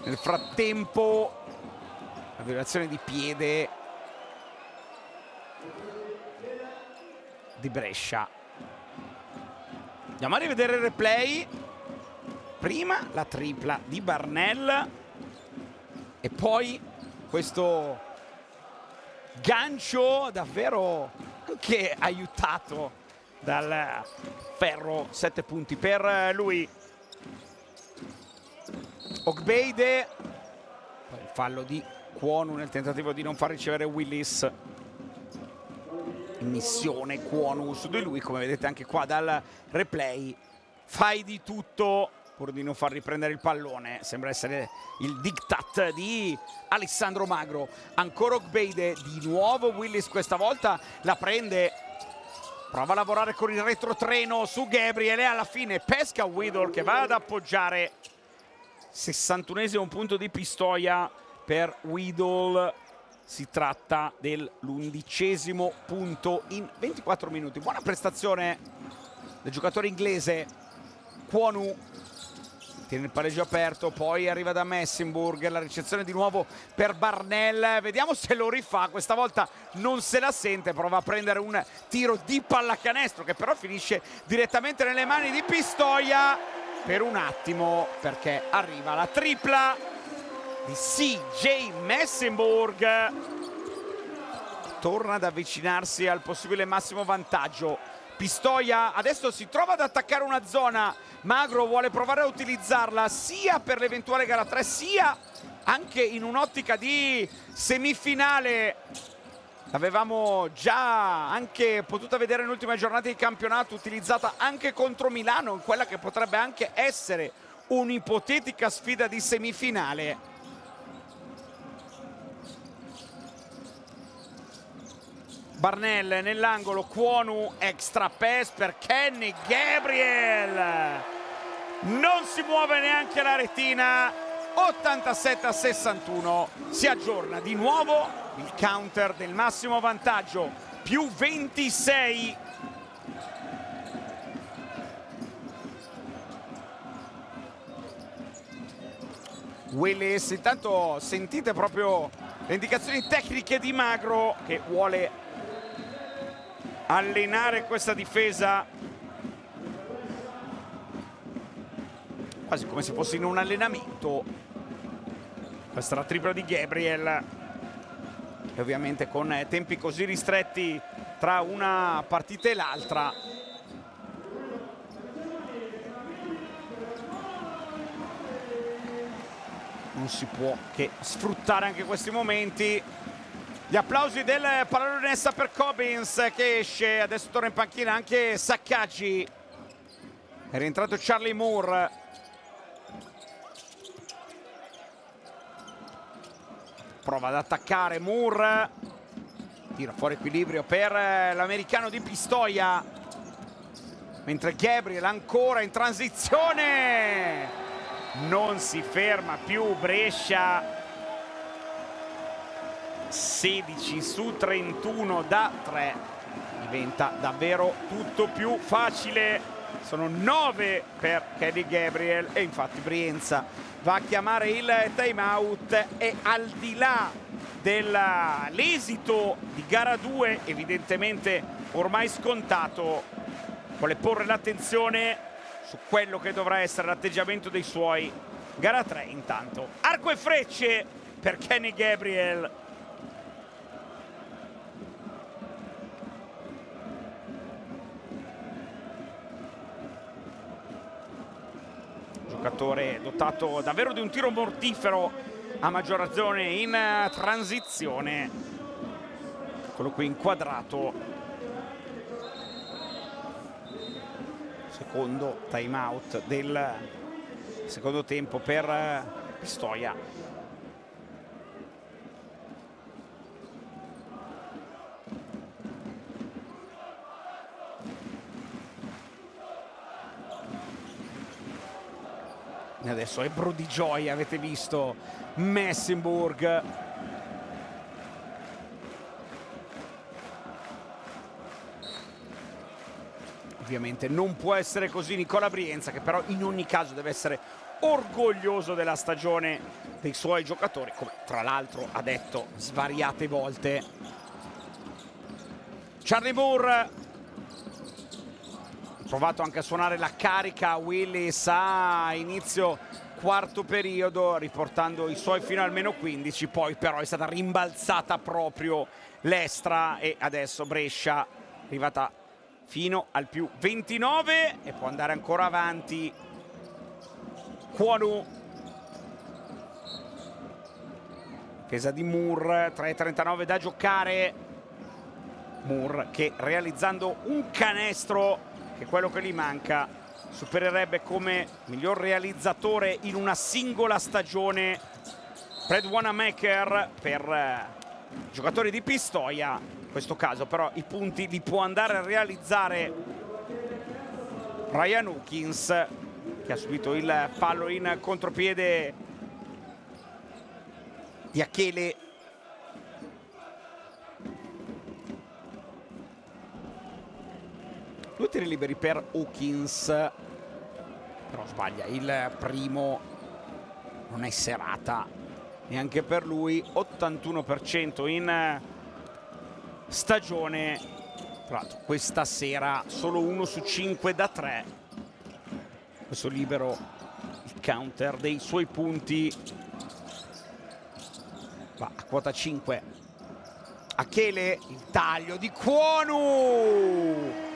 Nel frattempo la violazione di piede di Brescia. Andiamo a rivedere il replay. Prima la tripla di Barnell e poi questo gancio davvero anche aiutato dal ferro. 7 punti per lui. Ogbeide, poi il fallo di Kwonu nel tentativo di non far ricevere Willis. Missione Kwonu su di lui, come vedete anche qua dal replay. Fai di tutto pur di non far riprendere il pallone, sembra essere il diktat di Alessandro Magro. Ancora Ogbeide, di nuovo Willis, questa volta la prende, prova a lavorare con il retrotreno su Gabriel e alla fine pesca Whittle che va ad appoggiare. 61esimo punto di Pistoia per Whittle, si tratta dell'11° punto in 24 minuti. Buona prestazione del giocatore inglese. Kwonu tiene il pareggio aperto, poi arriva da Messenburg, la ricezione di nuovo per Barnell, vediamo se lo rifà, questa volta non se la sente, prova a prendere un tiro di pallacanestro che però finisce direttamente nelle mani di Pistoia per un attimo, perché arriva la tripla di CJ Messenburg, torna ad avvicinarsi al possibile massimo vantaggio. Pistoia adesso si trova ad attaccare una zona, Magro vuole provare a utilizzarla sia per l'eventuale gara 3 sia anche in un'ottica di semifinale. L'avevamo già anche potuta vedere nell'ultima giornata di campionato, utilizzata anche contro Milano in quella che potrebbe anche essere un'ipotetica sfida di semifinale. Barnell nell'angolo, Kwonu, extra pass per Kenny Gabriel, non si muove neanche la retina. 87-61, si aggiorna di nuovo il counter del massimo vantaggio, più 26. Willis, intanto sentite proprio le indicazioni tecniche di Magro che vuole allenare questa difesa quasi come se fosse in un allenamento. Questa è la tripla di Gabriel e ovviamente con tempi così ristretti tra una partita e l'altra non si può che sfruttare anche questi momenti. Gli applausi del pallonessa per Cobbins che esce, adesso torna in panchina anche Saccaggi, è rientrato Charlie Moore. Prova ad attaccare Moore, tira fuori equilibrio per l'americano di Pistoia, mentre Gabriel ancora in transizione, non si ferma più Brescia. 16 su 31 da 3, diventa davvero tutto più facile. sono 9 per Kenny Gabriel e infatti Brienza va a chiamare il time out. E al di là dell'esito di gara 2 evidentemente ormai scontato, vuole porre l'attenzione su quello che dovrà essere l'atteggiamento dei suoi. Gara 3 intanto, arco e frecce per Kenny Gabriel. Giocatore dotato davvero di un tiro mortifero, a maggior ragione in transizione. Eccolo qui inquadrato. Secondo time out del secondo tempo per Pistoia. E adesso ebbro di gioia, avete visto Messenburg. Ovviamente non può essere così Nicola Brienza, che però in ogni caso deve essere orgoglioso della stagione dei suoi giocatori, come tra l'altro ha detto svariate volte. Charlie Moore ha provato anche a suonare la carica Willis a inizio quarto periodo, riportando i suoi fino a almeno 15, poi però è stata rimbalzata proprio l'Estra e adesso Brescia è arrivata fino al più 29 e può andare ancora avanti. Kwonu, difesa di Moore, 3:39 da giocare. Moore che realizzando un canestro, che è quello che gli manca, supererebbe come miglior realizzatore in una singola stagione Fred Wanamaker per giocatori di Pistoia. In questo caso però i punti li può andare a realizzare Ryan Hawkins, che ha subito il fallo in contropiede di Achele. Due tiri liberi per Hawkins, però sbaglia il primo, non è serata neanche per lui. 81% in stagione, tra l'altro questa sera solo 1 su 5 da 3. Questo libero, il counter dei suoi punti va a quota 5. Achele, il taglio di Kwonu,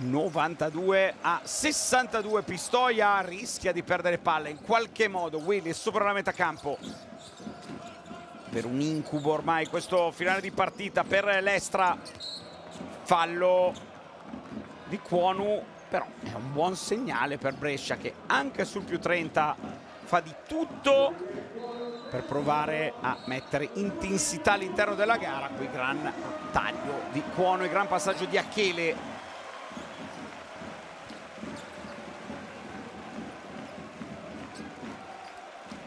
92-62. Pistoia rischia di perdere palla in qualche modo. Willis sopra la metà campo, per un incubo ormai questo finale di partita per l'Estra. Fallo di Kwonu, però è un buon segnale per Brescia, che anche sul più 30 fa di tutto per provare a mettere intensità all'interno della gara. Qui gran taglio di Kwonu e gran passaggio di Achele.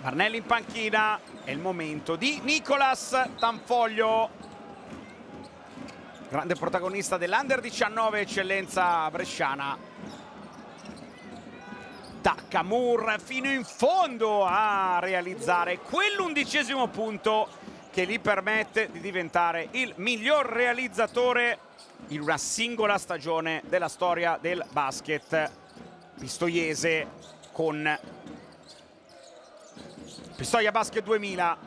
Barnelli in panchina, è il momento di Nicolas Tanfoglio, grande protagonista dell'Under 19, eccellenza bresciana. Tacca Moore fino in fondo a realizzare quell'11° punto che gli permette di diventare il miglior realizzatore in una singola stagione della storia del basket pistoiese con Pistoia Basket 2000.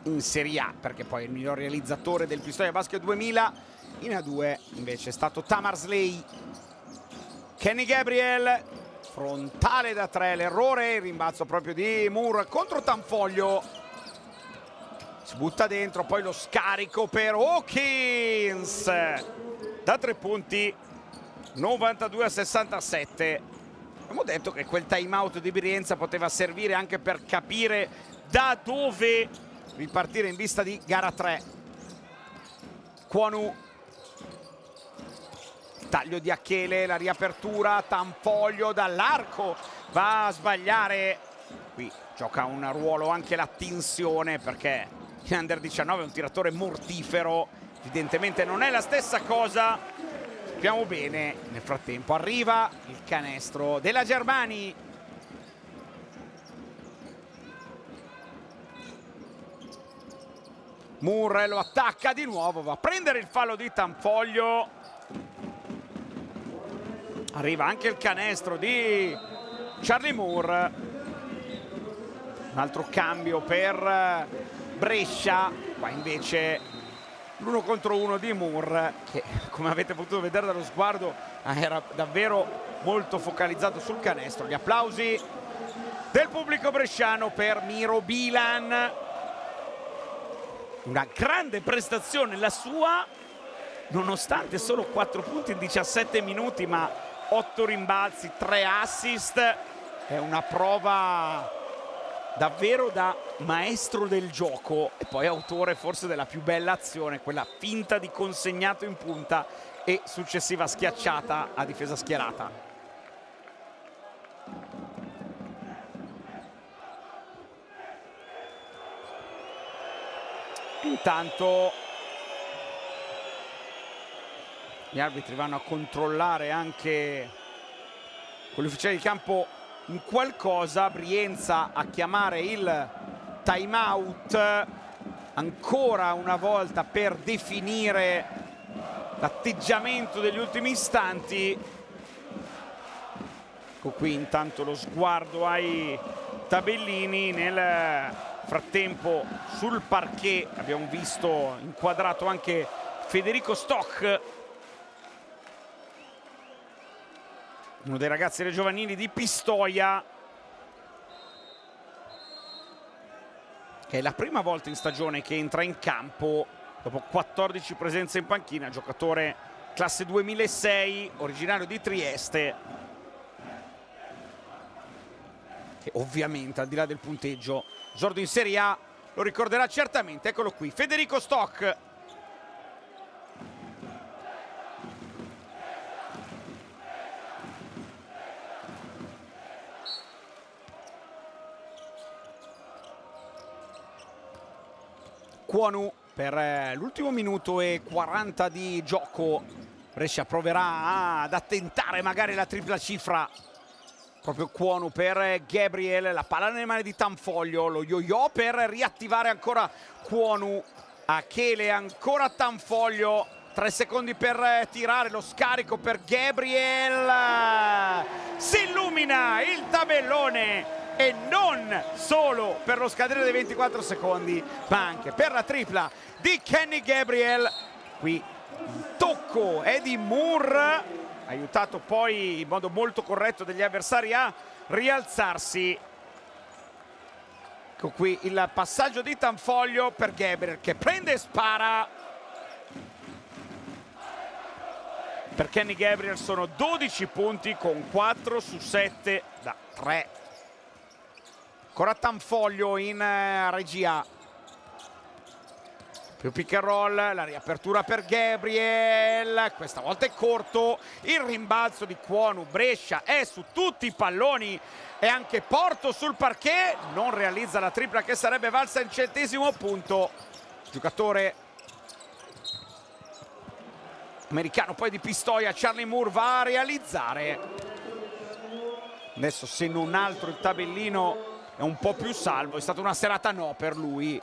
In Serie A, perché poi il miglior realizzatore del Pistoia Basket 2000 in A2 invece è stato Tamarsley. Kenny Gabriel, frontale da 3, l'errore, il rimbalzo proprio di Moore contro Tanfoglio. Si butta dentro, poi lo scarico per Hawkins da 3 punti, 92-67. Abbiamo detto che quel time out di Brienza poteva servire anche per capire da dove ripartire in vista di gara 3. Kwonu, taglio di Achele, la riapertura, Tanfoglio dall'arco va a sbagliare Qui gioca un ruolo anche la tensione, perché in Under 19 è un tiratore mortifero, evidentemente non è la stessa cosa, sappiamo bene. Nel frattempo arriva il canestro della Germani. Moore lo attacca di nuovo, va a prendere il fallo di Tanfoglio. Arriva anche il canestro di Charlie Moore. Un altro cambio per Brescia. Qua invece l'uno contro uno di Moore, che come avete potuto vedere dallo sguardo era davvero molto focalizzato sul canestro. Gli applausi del pubblico bresciano per Miro Bilan. Una grande prestazione la sua, nonostante solo 4 punti in 17 minuti, ma 8 rimbalzi, 3 assist. È una prova davvero da maestro del gioco e poi autore forse della più bella azione, quella finta di consegnato in punta e successiva schiacciata a difesa schierata. Intanto gli arbitri vanno a controllare anche con gli ufficiali di campo in qualcosa. Brienza a chiamare il time out ancora una volta per definire l'atteggiamento degli ultimi istanti. Ecco qui intanto lo sguardo ai tabellini. Nel frattempo sul parquet abbiamo visto inquadrato anche Federico Stock, uno dei ragazzi dei giovanili di Pistoia, che è la prima volta in stagione che entra in campo dopo 14 presenze in panchina. Giocatore classe 2006, originario di Trieste, che ovviamente al di là del punteggio esordio in Serie A lo ricorderà certamente. Eccolo qui, Federico Stock. Kwonu per l'ultimo minuto e 40 di gioco. Brescia proverà ad attentare magari la tripla cifra. Proprio Kwonu per Gabriel, la palla nelle mani di Tanfoglio, lo yo-yo per riattivare ancora Kwonu. Achele, ancora Tanfoglio, 3 secondi per tirare, lo scarico per Gabriel. Si illumina il tabellone, e non solo per lo scadere dei 24 secondi, ma anche per la tripla di Kenny Gabriel. Qui il tocco è di Moore, aiutato poi in modo molto corretto dagli avversari a rialzarsi. Ecco qui il passaggio di Tanfoglio per Gabriel, che prende e spara. Per Kenny Gabriel sono 12 punti con 4 su 7 da 3. Ancora Tanfoglio in regia. Più pick and roll, la riapertura per Gabriel, questa volta è corto, il rimbalzo di Kwonu. Brescia è su tutti i palloni e anche Porto sul parquet, non realizza la tripla che sarebbe valsa il 100° punto. Giocatore americano poi di Pistoia, Charlie Moore, va a realizzare. Adesso se non altro il tabellino è un po' più salvo, è stata una serata no per lui.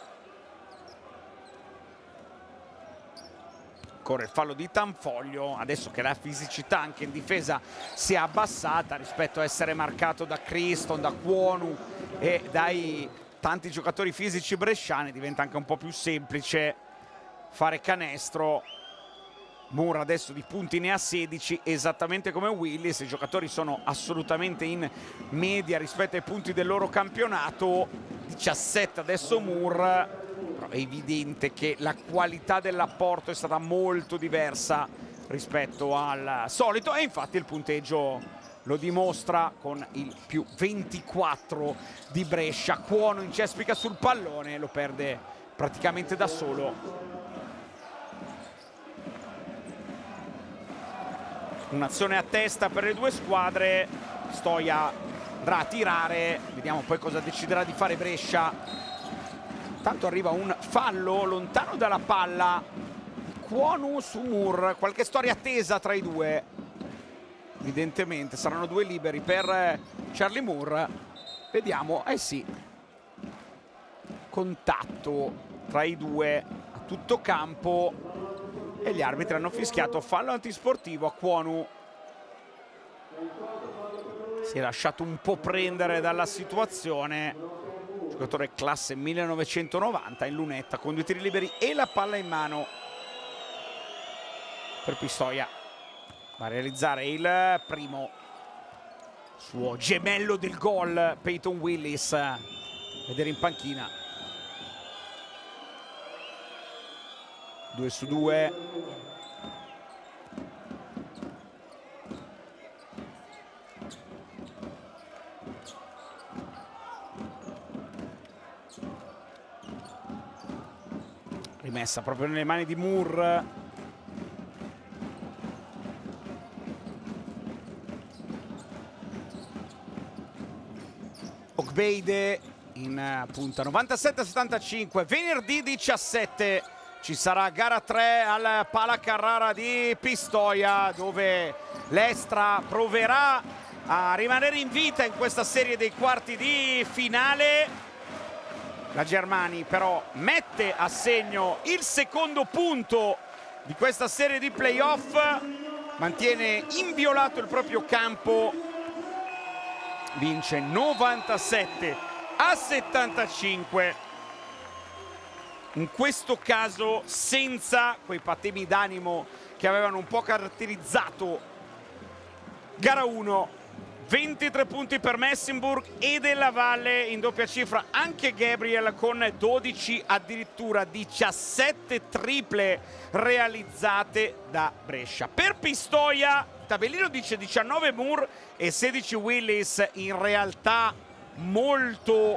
Ancora il fallo di Tanfoglio, adesso che la fisicità anche in difesa si è abbassata rispetto a essere marcato da Criston, da Kwonu e dai tanti giocatori fisici bresciani, diventa anche un po' più semplice fare canestro. Moore adesso di punti ne ha 16, esattamente come Willis. I giocatori sono assolutamente in media rispetto ai punti del loro campionato, 17 adesso Moore. Però è evidente che la qualità dell'apporto è stata molto diversa rispetto al solito, e infatti il punteggio lo dimostra con il più 24 di Brescia. Kwonu incespica sul pallone, lo perde praticamente da solo. Un'azione a testa per le due squadre. Stoia andrà a tirare, vediamo poi cosa deciderà di fare Brescia. Tanto arriva un fallo lontano dalla palla, Kwonu su Moore, qualche storia tesa tra i due, evidentemente saranno due liberi per Charlie Moore. Vediamo, sì, contatto tra i due a tutto campo e gli arbitri hanno fischiato fallo antisportivo a Kwonu. Si è lasciato un po' prendere dalla situazione, giocatore classe 1990 in lunetta con 2 tiri liberi e la palla in mano per Pistoia. Va a realizzare il primo, suo gemello del gol Peyton Willis, vedere in panchina. 2 su 2. Rimessa proprio nelle mani di Moore. Ogbeide in punta 97-75. Venerdì 17 ci sarà gara 3 al Pala Carrara di Pistoia, dove l'Estra proverà a rimanere in vita in questa serie dei quarti di finale. La Germani però mette a segno il secondo punto di questa serie di playoff, mantiene inviolato il proprio campo, vince 97-75, in questo caso senza quei patemi d'animo che avevano un po' caratterizzato gara 1. 23 punti per Messenburg e Della Valle in doppia cifra anche Gabriel con 12, addirittura 17 triple realizzate da Brescia. Per Pistoia il tabellino dice 19 Moore e 16 Willis, in realtà molto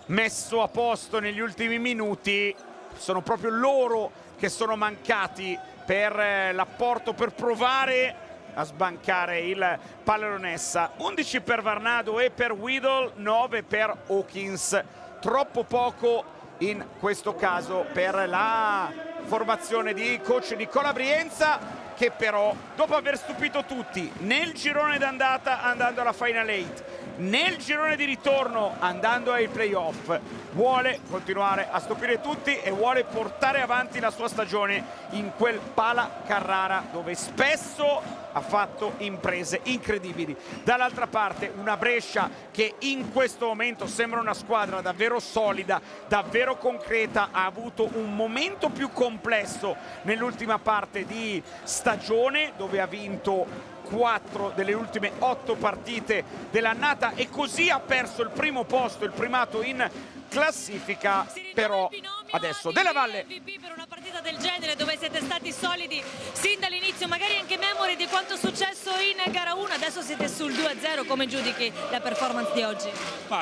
messo a posto negli ultimi minuti, sono proprio loro che sono mancati per l'apporto, per provare a sbancare il Pallonessa. 11 per Varnado e per Whittle, 9 per Hawkins, troppo poco in questo caso per la formazione di coach Nicola Brienza, che però dopo aver stupito tutti nel girone d'andata andando alla Final 8, nel girone di ritorno andando ai playoff, vuole continuare a stupire tutti e vuole portare avanti la sua stagione in quel Pala Carrara dove spesso ha fatto imprese incredibili. Dall'altra parte una Brescia che in questo momento sembra una squadra davvero solida, davvero concreta, ha avuto un momento più complesso nell'ultima parte di stagione dove ha vinto 4 delle ultime 8 partite dell'annata e così ha perso il primo posto, il primato in classifica. Però adesso Della Valle MVP per una partita del genere dove siete stati solidi sin dall'inizio, magari anche memore di quanto è successo in gara 1, adesso siete sul 2-0, come giudichi la performance di oggi?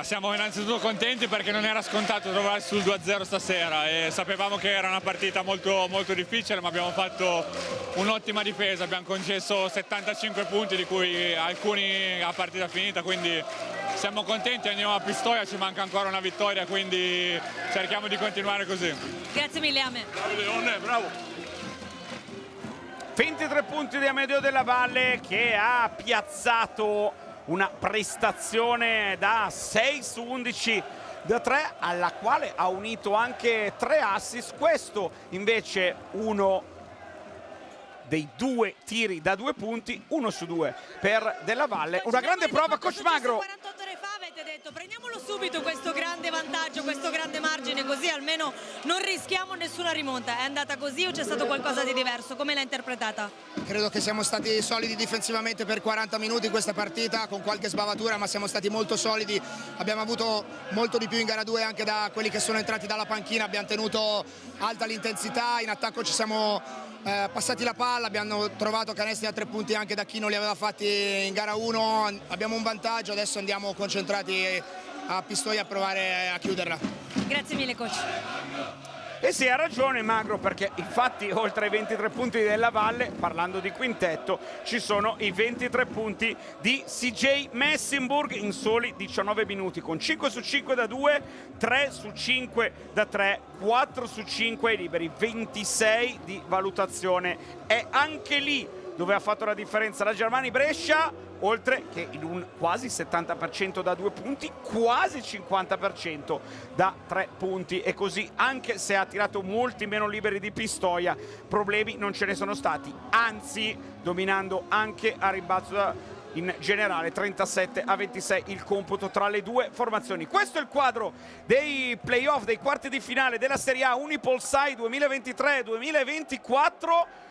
Siamo innanzitutto contenti perché non era scontato trovarsi sul 2-0 stasera e sapevamo che era una partita molto, molto difficile, ma abbiamo fatto un'ottima difesa, abbiamo concesso 75 punti di cui alcuni a partita finita, quindi siamo contenti, andiamo a Pistoia, ci manca ancora una vittoria, quindi cerchiamo di continuare così. Grazie mille Ame. Bravo. 23 punti di Amedeo Della Valle, che ha piazzato una prestazione da 6 su 11 da 3, alla quale ha unito anche 3 assist. Questo invece uno dei 2 tiri da 2 punti, 1 su 2 per Della Valle. Una grande prova, coach Magro. 48 ore fa avete detto prendiamolo subito questo grande vantaggio, questo grande margine, così almeno non rischiamo nessuna rimonta. È andata così o c'è stato qualcosa di diverso? Come l'ha interpretata? Credo che siamo stati solidi difensivamente per 40 minuti in questa partita, con qualche sbavatura, ma siamo stati molto solidi. Abbiamo avuto molto di più in gara 2 anche da quelli che sono entrati dalla panchina, abbiamo tenuto alta l'intensità, in attacco ci siamo passati la palla, abbiamo trovato canestri a 3 punti anche da chi non li aveva fatti in gara 1, abbiamo un vantaggio, adesso andiamo concentrati a Pistoia a provare a chiuderla. Grazie mille coach. E sì, ha ragione Magro, perché infatti oltre ai 23 punti della Valle, parlando di quintetto, ci sono i 23 punti di CJ Messenburg in soli 19 minuti, con 5 su 5 da 2, 3 su 5 da 3, 4 su 5 ai liberi, 26 di valutazione. È anche lì dove ha fatto la differenza la Germania Brescia, oltre che in un quasi 70% da 2 punti, quasi 50% da 3 punti, e così, anche se ha tirato molti meno liberi di Pistoia, problemi non ce ne sono stati, anzi dominando anche a rimbalzo in generale. 37-26 il computo tra le due formazioni. Questo è il quadro dei playoff, dei quarti di finale della Serie A Unipolsai 2023-2024.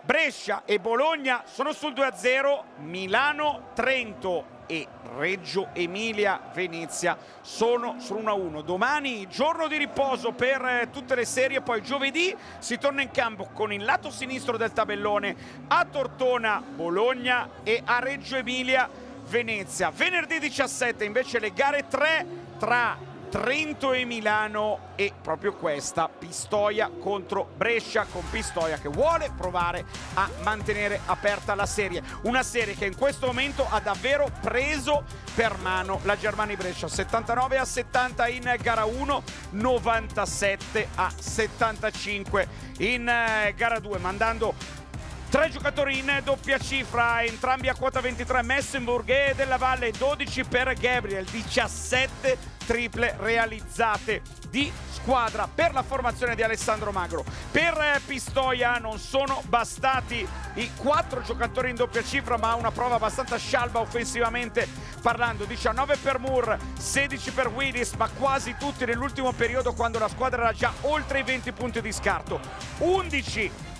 Brescia e Bologna sono sul 2-0, Milano, Trento e Reggio Emilia Venezia sono sul 1-1. Domani giorno di riposo per tutte le serie, poi giovedì si torna in campo con il lato sinistro del tabellone a Tortona Bologna e a Reggio Emilia Venezia. Venerdì 17 invece le gare 3 tra Trento e Milano, e proprio questa Pistoia contro Brescia, con Pistoia che vuole provare a mantenere aperta la serie, una serie che in questo momento ha davvero preso per mano la Germania Brescia, 79-70 in gara 1, 97-75 in gara 2, mandando 3 giocatori in doppia cifra, entrambi a quota 23, Messenburg e Della Valle, 12 per Gabriel, 17 triple realizzate di squadra per la formazione di Alessandro Magro. Per Pistoia non sono bastati i 4 giocatori in doppia cifra, ma una prova abbastanza scialba offensivamente parlando, 19 per Moore, 16 per Willis, ma quasi tutti nell'ultimo periodo quando la squadra era già oltre i 20 punti di scarto, 11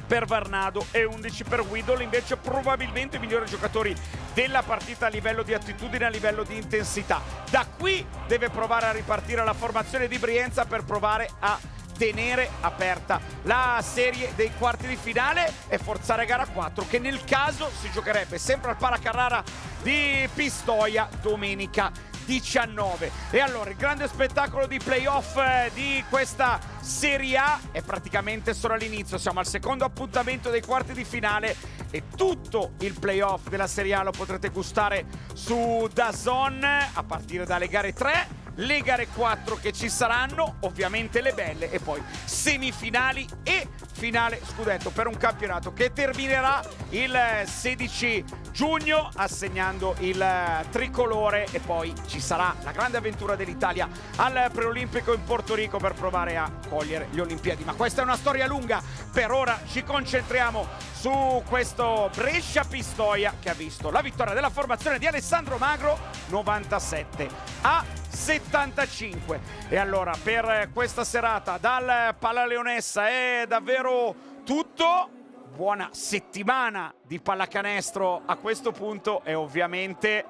per Varnado e 11 per Widol, invece probabilmente i migliori giocatori della partita a livello di attitudine, a livello di intensità. Da qui deve provare a ripartire la formazione di Brienza per provare a tenere aperta la serie dei quarti di finale e forzare gara 4, che nel caso si giocherebbe sempre al Pala Carrara di Pistoia domenica 19. E allora il grande spettacolo di playoff di questa Serie A è praticamente solo all'inizio, siamo al secondo appuntamento dei quarti di finale e tutto il playoff della Serie A lo potrete gustare su DAZN a partire dalle gare 3, le gare 4 che ci saranno, ovviamente le belle, e poi semifinali e finale scudetto per un campionato che terminerà il 16 giugno assegnando il tricolore, e poi ci sarà la grande avventura dell'Italia al preolimpico in Porto Rico per provare a cogliere le Olimpiadi. Ma questa è una storia lunga, per ora ci concentriamo su questo Brescia-Pistoia che ha visto la vittoria della formazione di Alessandro Magro 97-75. E allora per questa serata dal Palaleonessa è davvero tutto. Buona settimana di pallacanestro a questo punto e ovviamente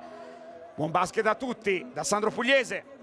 buon basket a tutti da Sandro Pugliese.